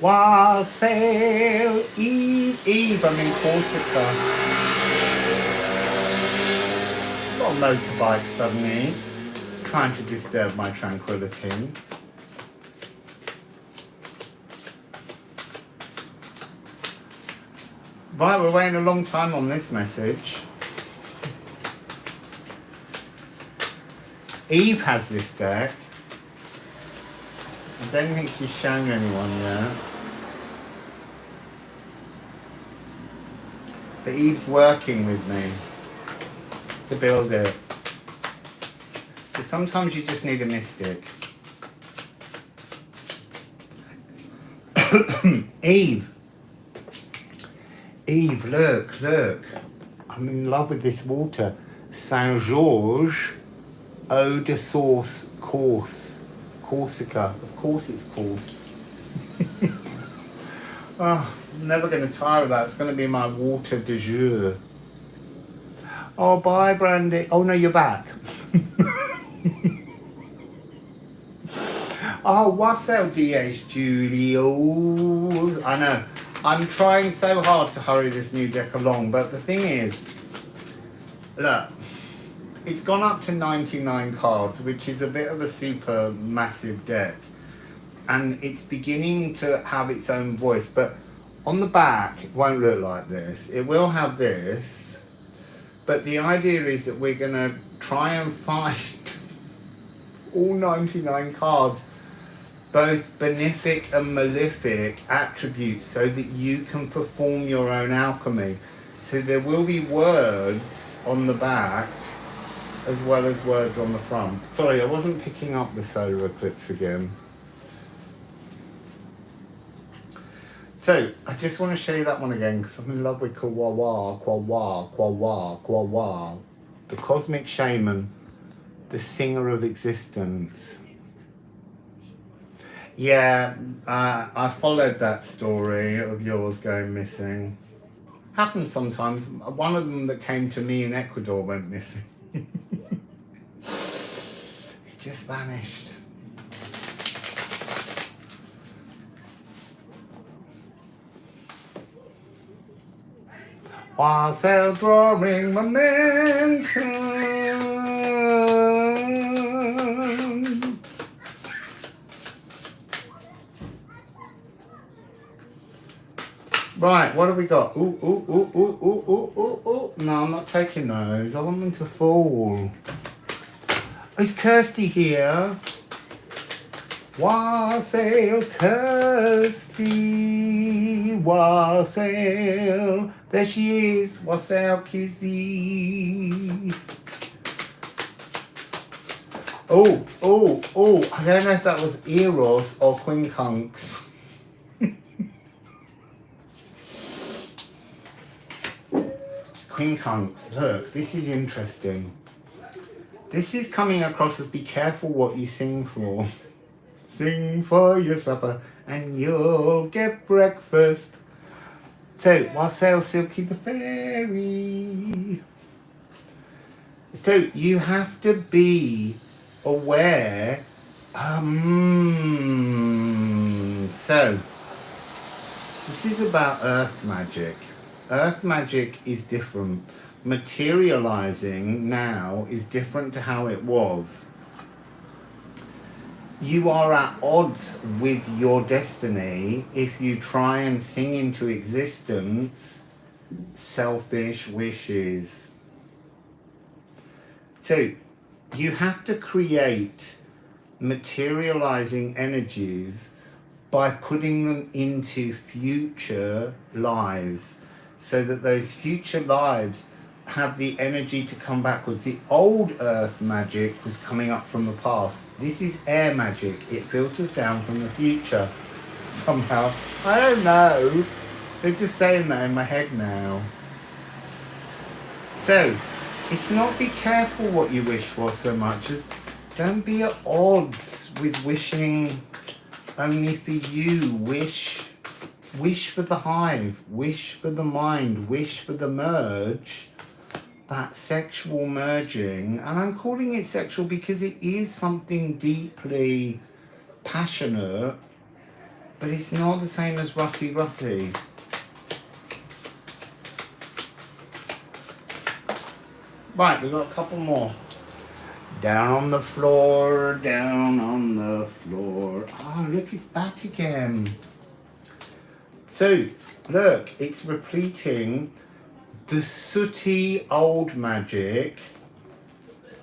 [SPEAKER 1] Wassail Eve, I'm in Corsica. Got a motorbike suddenly, trying to disturb my tranquility. Right, we're waiting a long time on this message. Eve has this deck. I don't think she's shown anyone yet. But Eve's working with me to build it. But sometimes you just need a mystic. Eve, look. I'm in love with this water. Saint George, eau de source, Corse, Corsica. Of course it's Corse. Oh, I'm never going to tire of that. It's going to be my water du jour. Oh, bye, Brandy. Oh, no, you're back. Oh, Wassail DH Julios. I know. I'm trying so hard to hurry this new deck along, but the thing is, look, it's gone up to 99 cards, which is a bit of a super massive deck. And it's beginning to have its own voice, but on the back, it won't look like this. It will have this, but the idea is that we're going to try and find all 99 cards, both benefic and malefic attributes, so that you can perform your own alchemy. So there will be words on the back as well as words on the front. Sorry, I wasn't picking up the solar eclipse again. So I just want to show you that one again because I'm in love with Kwa-wa, Kwa-wa, Kwa-wa, Kwa-wa. The cosmic shaman, the singer of existence. Yeah, I followed that story of yours going missing. Happens sometimes. One of them that came to me in Ecuador went missing. It just vanished. Wassail drawing momentum. Right, what have we got? Ooh, ooh, ooh, ooh, ooh, ooh, ooh, ooh. No, I'm not taking those. I want them to fall. Is Kirsty here? Wassail, Kirsty, Wassail. There she is, Wassail Kizzy. Oh, oh, oh, I don't know if that was Eros or Quincunx. Quincunx, look, this is interesting. This is coming across as be careful what you sing for. Sing for your supper and you'll get breakfast. So, Wassail Silky the Fairy. So, you have to be aware. So, this is about earth magic. Earth magic is different. Materializing now is different to how it was. You are at odds with your destiny if you try and sing into existence selfish wishes. So you have to create materializing energies by putting them into future lives so that those future lives have the energy to come backwards. The old earth magic was coming up from the past. This is air magic. It filters down from the future somehow. I don't know. They're just saying that in my head now. So, it's not be careful what you wish for so much as don't be at odds with wishing only for you. Wish for the hive. Wish for the mind. Wish for the merge. That sexual merging, and I'm calling it sexual because it is something deeply passionate, but it's not the same as roughy. Right, we've got a couple more. Down on the floor, down on the floor. Oh, look, it's back again. So, look, it's repleting. The sooty old magic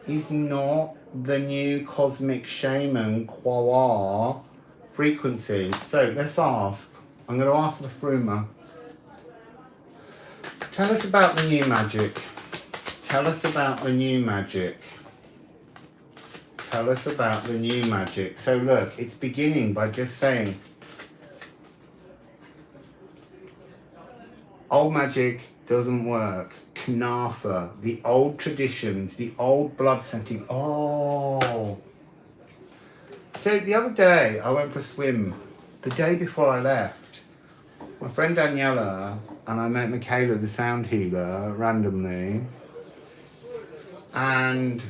[SPEAKER 1] is not the new cosmic shaman Quawar frequency. So let's ask. I'm going to ask Liffruma. Tell us about the new magic. Tell us about the new magic. Tell us about the new magic. So look, it's beginning by just saying old magic doesn't work. Knafa, the old traditions, the old blood setting. Oh. So the other day I went for a swim. The day before I left, my friend Daniela and I met Michaela, the sound healer, randomly. And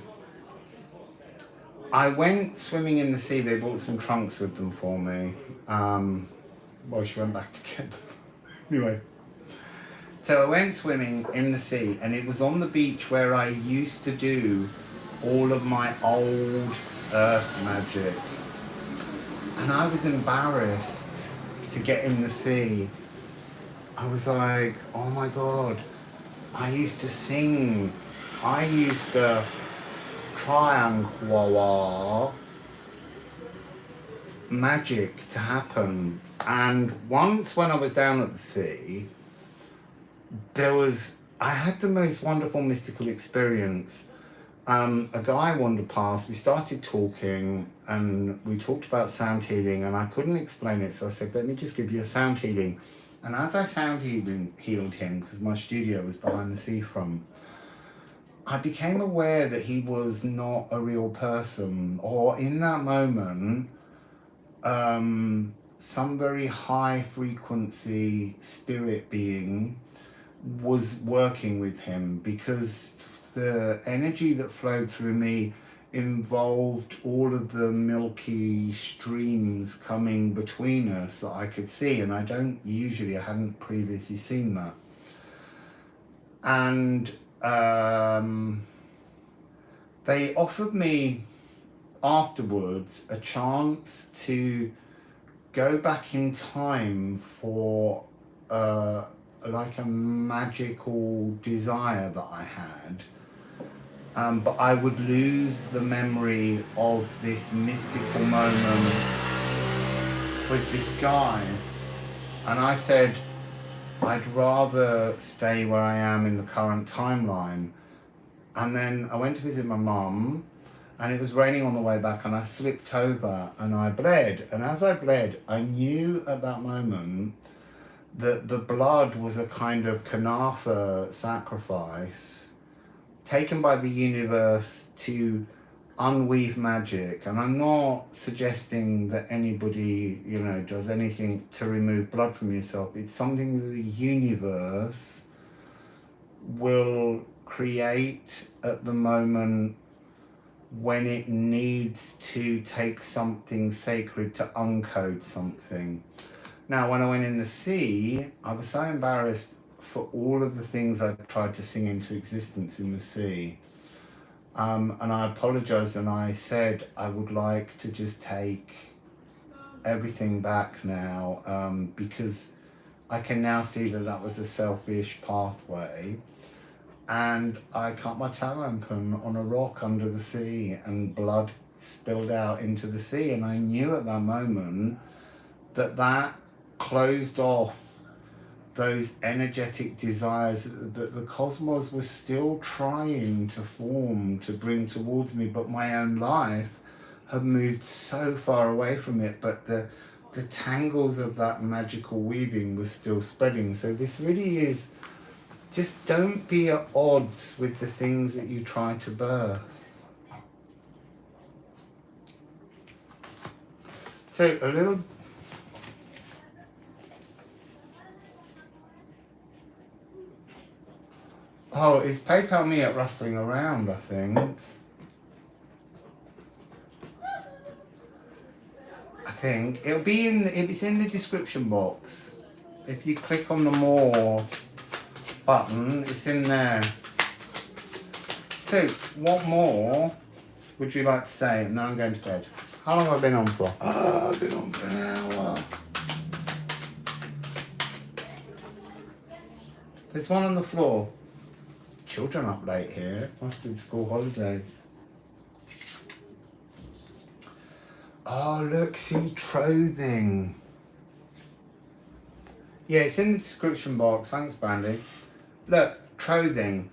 [SPEAKER 1] I went swimming in the sea. They brought some trunks with them for me. Well, she went back to get them. Anyway. So I went swimming in the sea, and it was on the beach where I used to do all of my old earth magic. And I was embarrassed to get in the sea. I was like, oh my God, I used to sing. I used to triangle magic to happen. And once when I was down at the sea, I had the most wonderful mystical experience. A guy wandered past, we started talking, and we talked about sound healing, and I couldn't explain it, so I said, let me just give you a sound healing. And as I sound healed him, because my studio was behind the seafront, I became aware that he was not a real person, or in that moment, some very high frequency spirit being was working with him, because the energy that flowed through me involved all of the milky streams coming between us that I could see, and I hadn't previously seen that. And they offered me afterwards a chance to go back in time for like a magical desire that I had, but I would lose the memory of this mystical moment with this guy. And I said, I'd rather stay where I am in the current timeline. And then I went to visit my mum, and it was raining on the way back, and I slipped over and I bled. And as I bled, I knew at that moment that the blood was a kind of Kanafa sacrifice taken by the universe to unweave magic. And I'm not suggesting that anybody, you know, does anything to remove blood from yourself. It's something that the universe will create at the moment when it needs to take something sacred to uncode something. Now, when I went in the sea, I was so embarrassed for all of the things I tried to sing into existence in the sea. And I apologized, and I said I would like to just take everything back now, because I can now see that that was a selfish pathway. And I cut my toe open on a rock under the sea, and blood spilled out into the sea. And I knew at that moment that that closed off those energetic desires that the cosmos was still trying to form, to bring towards me, but my own life had moved so far away from it, but the tangles of that magical weaving was still spreading. So this really is, just don't be at odds with the things that you try to birth. So a little... Oh, it's PayPal me at rustling around, I think. It'll be it's in the description box. If you click on the more button, it's in there. So, what more would you like to say? And then I'm going to bed. How long have I been on for? Oh, I've been on for an hour. There's one on the floor. Children up late here. Must be school holidays. Oh, look, see, trothing. Yeah, it's in the description box. Thanks, Brandy. Look, trothing.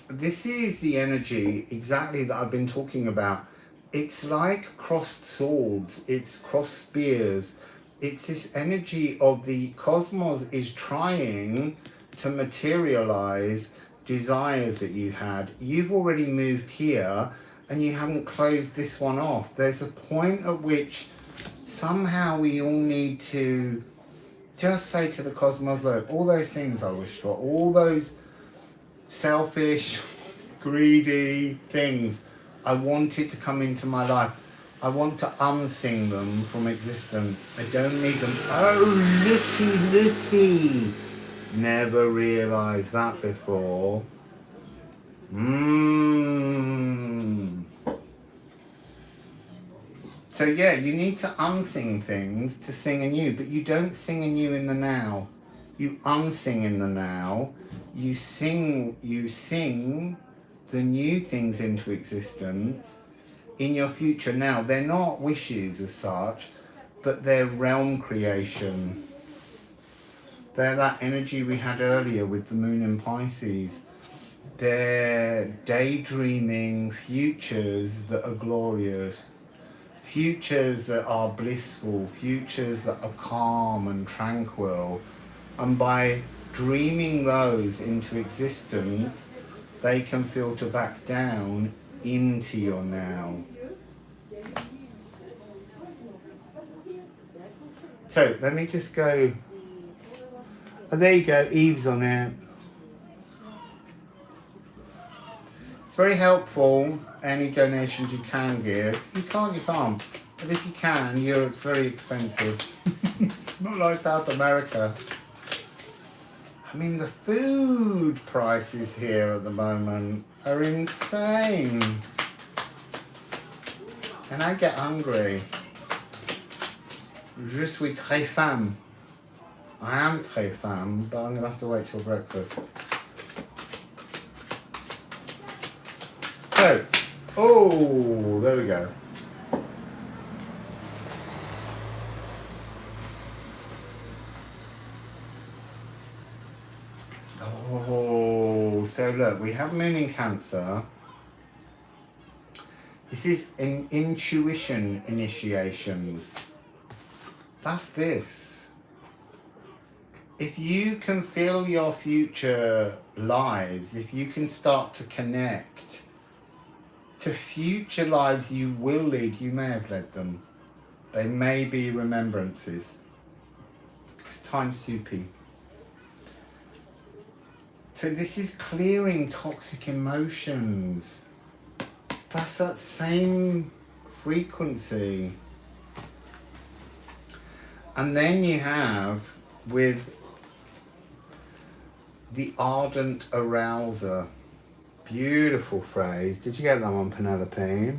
[SPEAKER 1] This is the energy exactly that I've been talking about. It's like crossed swords. It's crossed spears. It's this energy of the cosmos is trying to materialize desires that you had. You've already moved here and you haven't closed this one off. There's a point at which somehow we all need to just say to the cosmos, look, all those things I wish for, all those selfish, greedy things, I wanted to come into my life. I want to unsing them from existence. I don't need them. Oh, looky. Never realised that before. So yeah, you need to unsing things to sing anew, but you don't sing anew in the now. You unsing in the now. You sing the new things into existence in your future now. They're not wishes as such, but they're realm creation. They're that energy we had earlier with the moon in Pisces. They're daydreaming futures that are glorious, futures that are blissful, futures that are calm and tranquil. And by dreaming those into existence, they can filter back down into your now. So let me just go. Oh, there you go, Eve's on it. It's very helpful, any donations you can give. You can't, you can't. But if you can, Europe's very expensive. Not like South America. I mean, the food prices here at the moment are insane. And I get hungry. Je suis très faim. I am très faim, but I'm going to have to wait till breakfast. So, oh, there we go. Oh, so look, we have Moon in Cancer. This is in intuition initiations. That's this. If you can feel your future lives, if you can start to connect to future lives you will lead, you may have led them. They may be remembrances. It's time soupy. So this is clearing toxic emotions. That's that same frequency. And then you have with the ardent arouser. Beautiful phrase. Did you get that one, Penelope?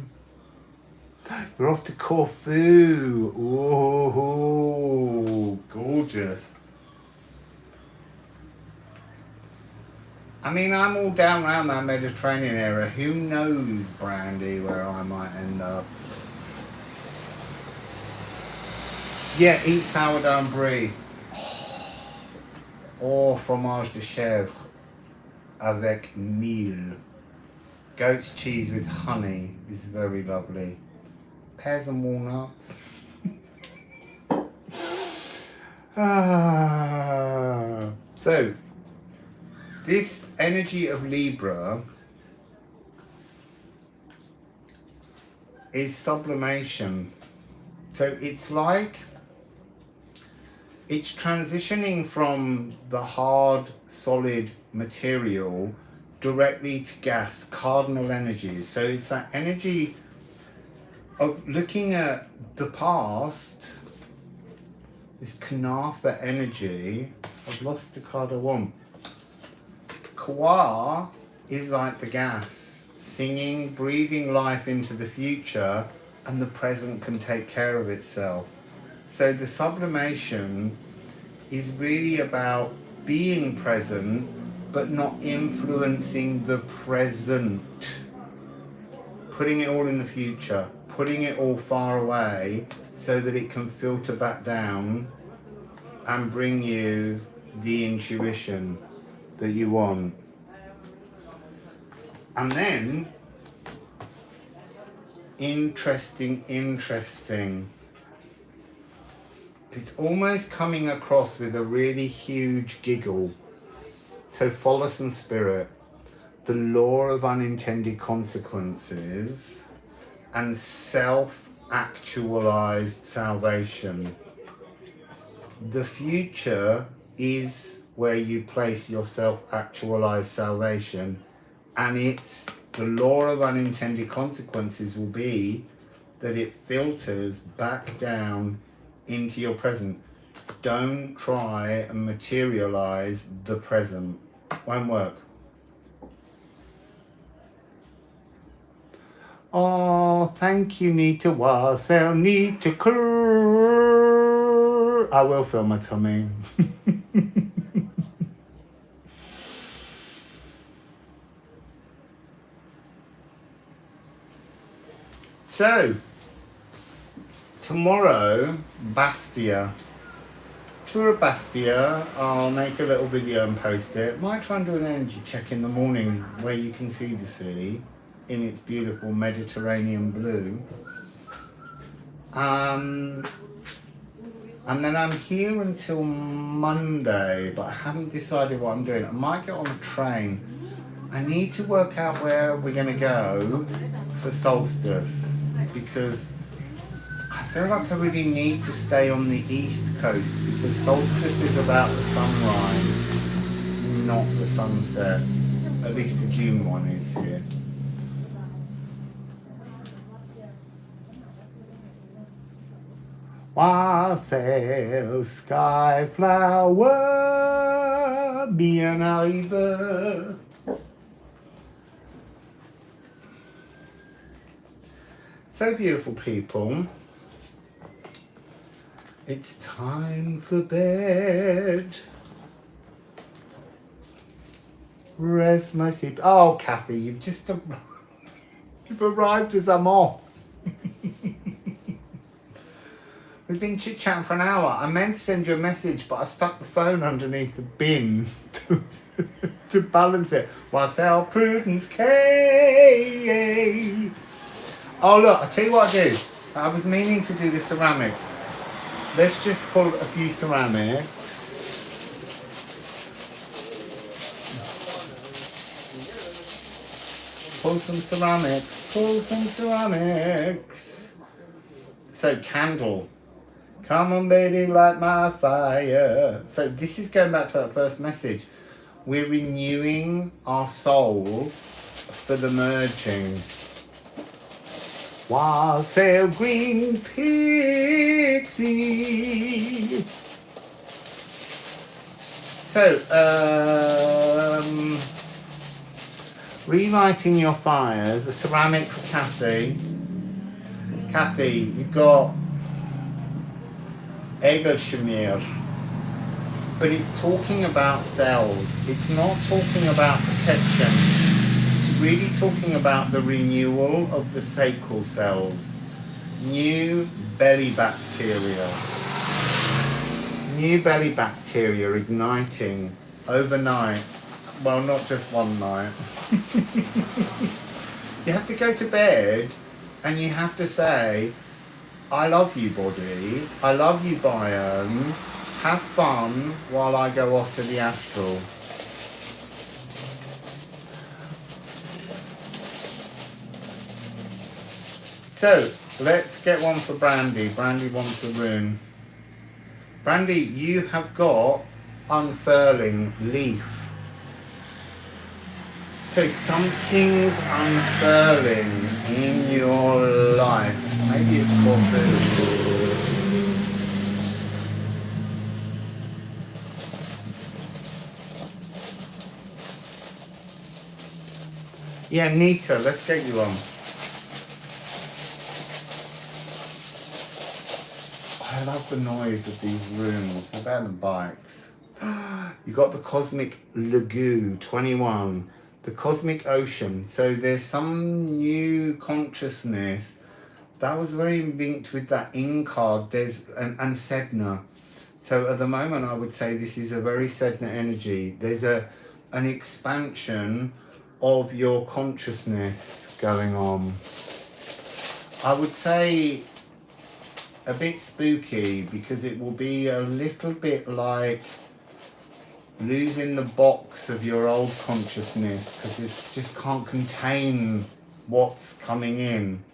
[SPEAKER 1] We're off to Corfu. Ooh, gorgeous. I mean, I'm all down around that Mediterranean area. Who knows, Brandy, where I might end up. Yeah, eat sourdough and brie. Or fromage de chèvre avec mille. Goat's cheese with honey is very lovely. Pears and walnuts. So, this energy of Libra is sublimation. So it's like it's transitioning from the hard, solid material directly to gas, cardinal energies. So it's that energy of looking at the past, this Kanafa energy. I've lost the card I want. Kwa is like the gas, singing, breathing life into the future, and the present can take care of itself. So the sublimation is really about being present, but not influencing the present. Putting it all in the future, putting it all far away so that it can filter back down and bring you the intuition that you want. And then, interesting. It's almost coming across with a really huge giggle. So Phallus and Spirit, the law of unintended consequences and self-actualized salvation. The future is where you place your self-actualized salvation, and it's the law of unintended consequences will be that it filters back down into your present. Don't try and materialize the present. Won't work. Oh, thank you, Nita Wassail, Nita Kerr. I will feel my tummy. So, tomorrow, Bastia. Tour of Bastia, I'll make a little video and post it. Might try and do an energy check in the morning where you can see the sea in its beautiful Mediterranean blue. And then I'm here until Monday, but I haven't decided what I'm doing. I might get on a train. I need to work out where we're going to go for solstice, because I feel like I really need to stay on the east coast, because solstice is about the sunrise, not the sunset. At least the June one is here. Wassail sky flower, bien arrivé. So beautiful people, it's time for bed. Rest my sleep. Oh, Kathy, you've just you've arrived as I'm off. We've been chit-chatting for an hour. I meant to send you a message, but I stuck the phone underneath the bin to balance it. Wassail Prudence K. Oh, look, I'll tell you what I do. I was meaning to do the ceramics. Let's just pull a few ceramics. Pull some ceramics. Pull some ceramics. So, candle. Come on, baby, light my fire. So this is going back to that first message. We're renewing our soul for the merging. Wassail green pixie. So, relighting your fires. A ceramic for Kathy. Kathy, you've got Egoshamir, but it's talking about cells. It's not talking about protection. It's really talking about the renewal of the sacral cells. New belly bacteria. New belly bacteria igniting overnight. Well, not just one night. You have to go to bed and you have to say, I love you, body. I love you, biome. Have fun while I go off to the astral. So, let's get one for Brandy. Brandy wants a rune. Brandy, you have got unfurling leaf. So something's unfurling in your life. Maybe it's Corsica. Yeah, Nita, let's get you on. I love the noise of these rooms. They're better than bikes. You got the Cosmic Lagoon 21. The Cosmic Ocean. So there's some new consciousness that was very linked with that in card. There's and Sedna. So at the moment, I would say this is a very Sedna energy. There's an expansion of your consciousness going on. I would say a bit spooky because it will be a little bit like losing the box of your old consciousness because it just can't contain what's coming in.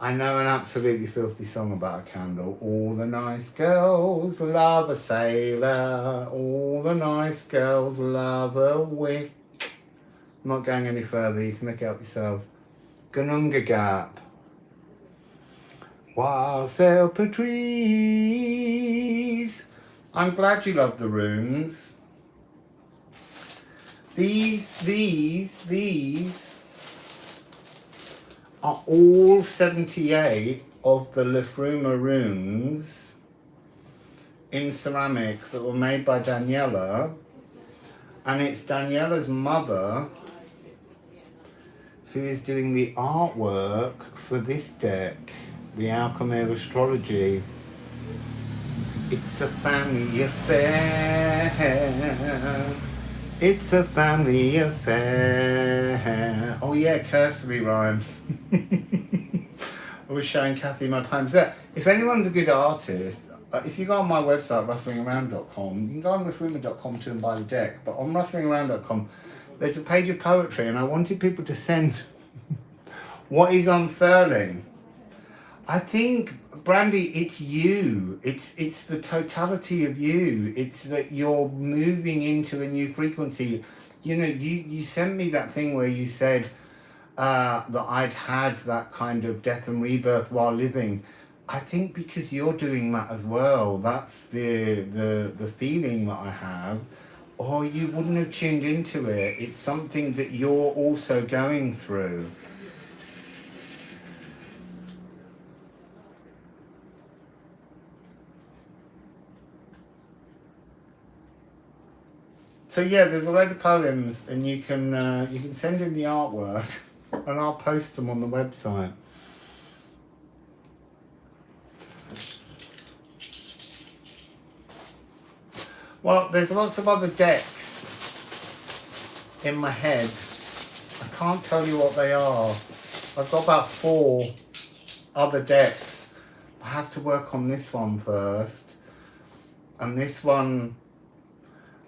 [SPEAKER 1] I know an absolutely filthy song about a candle. All the nice girls love a sailor. All the nice girls love a wick. I'm not going any further. You can look it up yourselves. Gununga Gap. Wassail Patrice. I'm glad you love the runes. These are all 78 of the Liffruma runes in ceramic that were made by Daniela, and it's Daniela's mother who is doing the artwork for this deck, the Alchemy of Astrology. It's a family affair. It's a family affair. Oh yeah, cursory rhymes. I was showing Kathy my poems there. If anyone's a good artist, if you go on my website, rustlingaround.com, you can go on liffruma.com too and buy the deck, but on rustlingaround.com, there's a page of poetry, and I wanted people to send what is unfurling. I think, Brandy, it's you. It's the totality of you. It's that you're moving into a new frequency. You know, you sent me that thing where you said that I'd had that kind of death and rebirth while living. I think because you're doing that as well, that's the feeling that I have. Or you wouldn't have tuned into it. It's something that you're also going through. So yeah, there's a load of poems, and you can send in the artwork, and I'll post them on the website. Well, there's lots of other decks in my head. I can't tell you what they are. I've got about 4 other decks. I have to work on this one first, and this one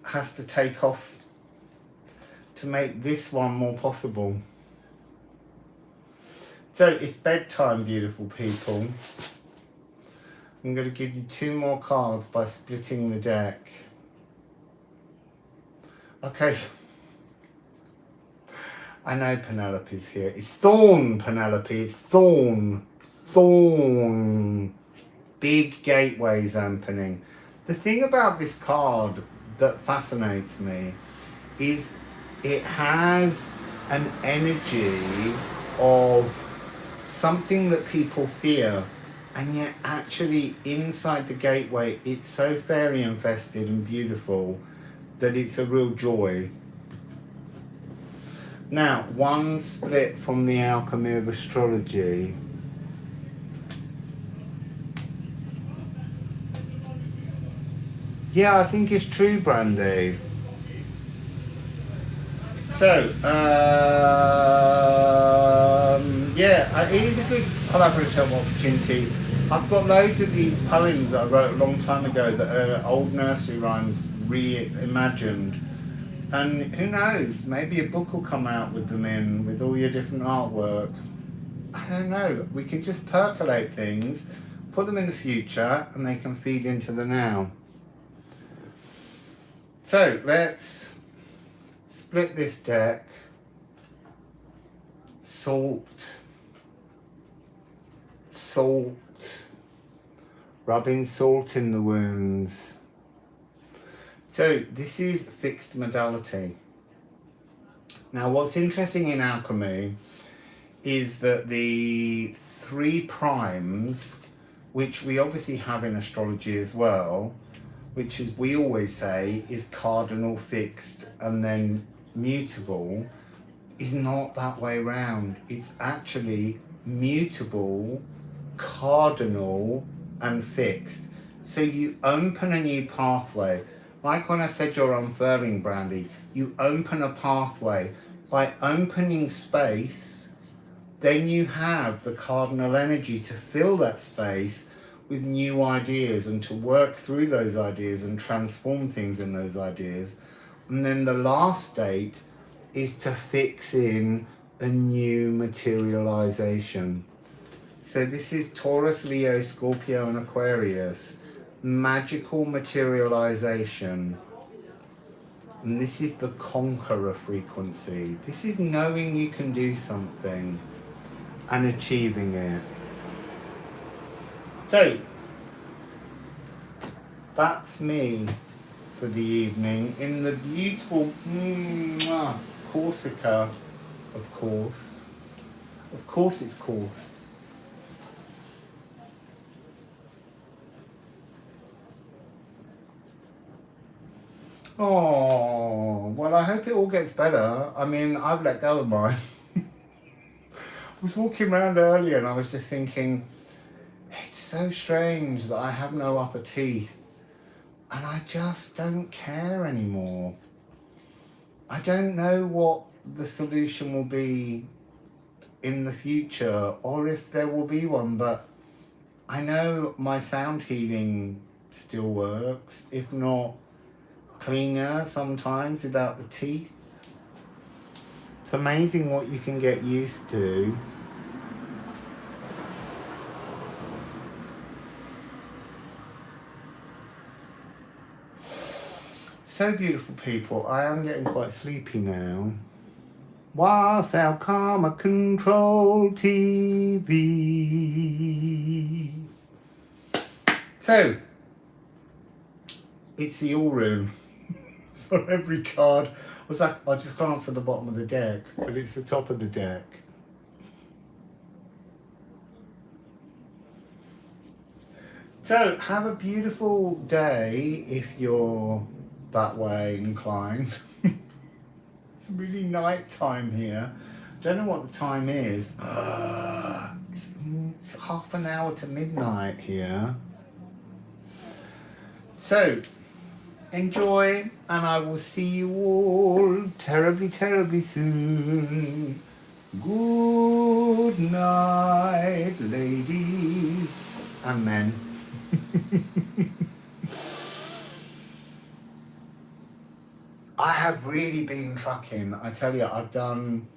[SPEAKER 1] has to take off to make this one more possible. So it's bedtime, beautiful people. I'm going to give you 2 more cards by splitting the deck. Okay. I know Penelope's here. It's Thorn, Penelope. It's Thorn. Thorn. Big gateways opening. The thing about this card that fascinates me is it has an energy of something that people fear, and yet actually inside the gateway it's so fairy infested and beautiful that it's a real joy. Now, one split from the Alchemy of Astrology. Yeah, I think it's true, Brandy. So, yeah, it is a good collaborative opportunity. I've got loads of these poems that I wrote a long time ago that are old nursery rhymes reimagined. And who knows, maybe a book will come out with them in, with all your different artwork. I don't know, we can just percolate things, put them in the future, and they can feed into the now. So let's split this deck. Salt. Salt. Rubbing salt in the wounds. So this is fixed modality. Now what's interesting in alchemy is that the 3 primes, which we obviously have in astrology as well, which is, we always say, is cardinal, fixed, and then mutable, is not that way round. It's actually mutable, cardinal, and fixed. So you open a new pathway. Like when I said you're unfurling, Brandy, you open a pathway. By opening space, then you have the cardinal energy to fill that space with new ideas and to work through those ideas and transform things in those ideas. And then the last state is to fix in a new materialization. So this is Taurus, Leo, Scorpio, and Aquarius. Magical materialization. And this is the conqueror frequency. This is knowing you can do something and achieving it. So, that's me for the evening in the beautiful Corsica, of course. Of course it's Corse. Oh, well, I hope it all gets better. I mean, I've let go of mine. I was walking around earlier and I was just thinking, it's so strange that I have no upper teeth and I just don't care anymore. I don't know what the solution will be in the future or if there will be one, but I know my sound healing still works, if not cleaner sometimes without the teeth. It's amazing what you can get used to. So beautiful people, I am getting quite sleepy now. Wassail Karma Control TV. So, it's the all room. So every card was like, I just glanced at the bottom of the deck, but it's the top of the deck. So have a beautiful day if you're that way inclined. It's really night time here. Don't know what the time is. It's half an hour to midnight here. So enjoy, and I will see you all terribly, terribly soon. Good night, ladies and men. I have really been trucking. I tell you, I've done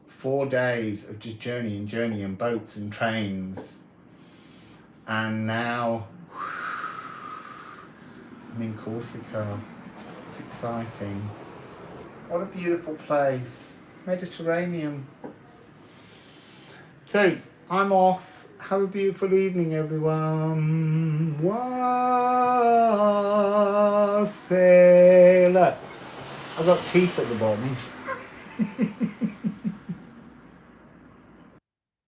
[SPEAKER 1] 4 days of just journeying, boats and trains. And now I'm in Corsica. It's exciting. What a beautiful place. Mediterranean. So, I'm off. Have a beautiful evening, everyone. Wassail. I've got teeth at the bottom.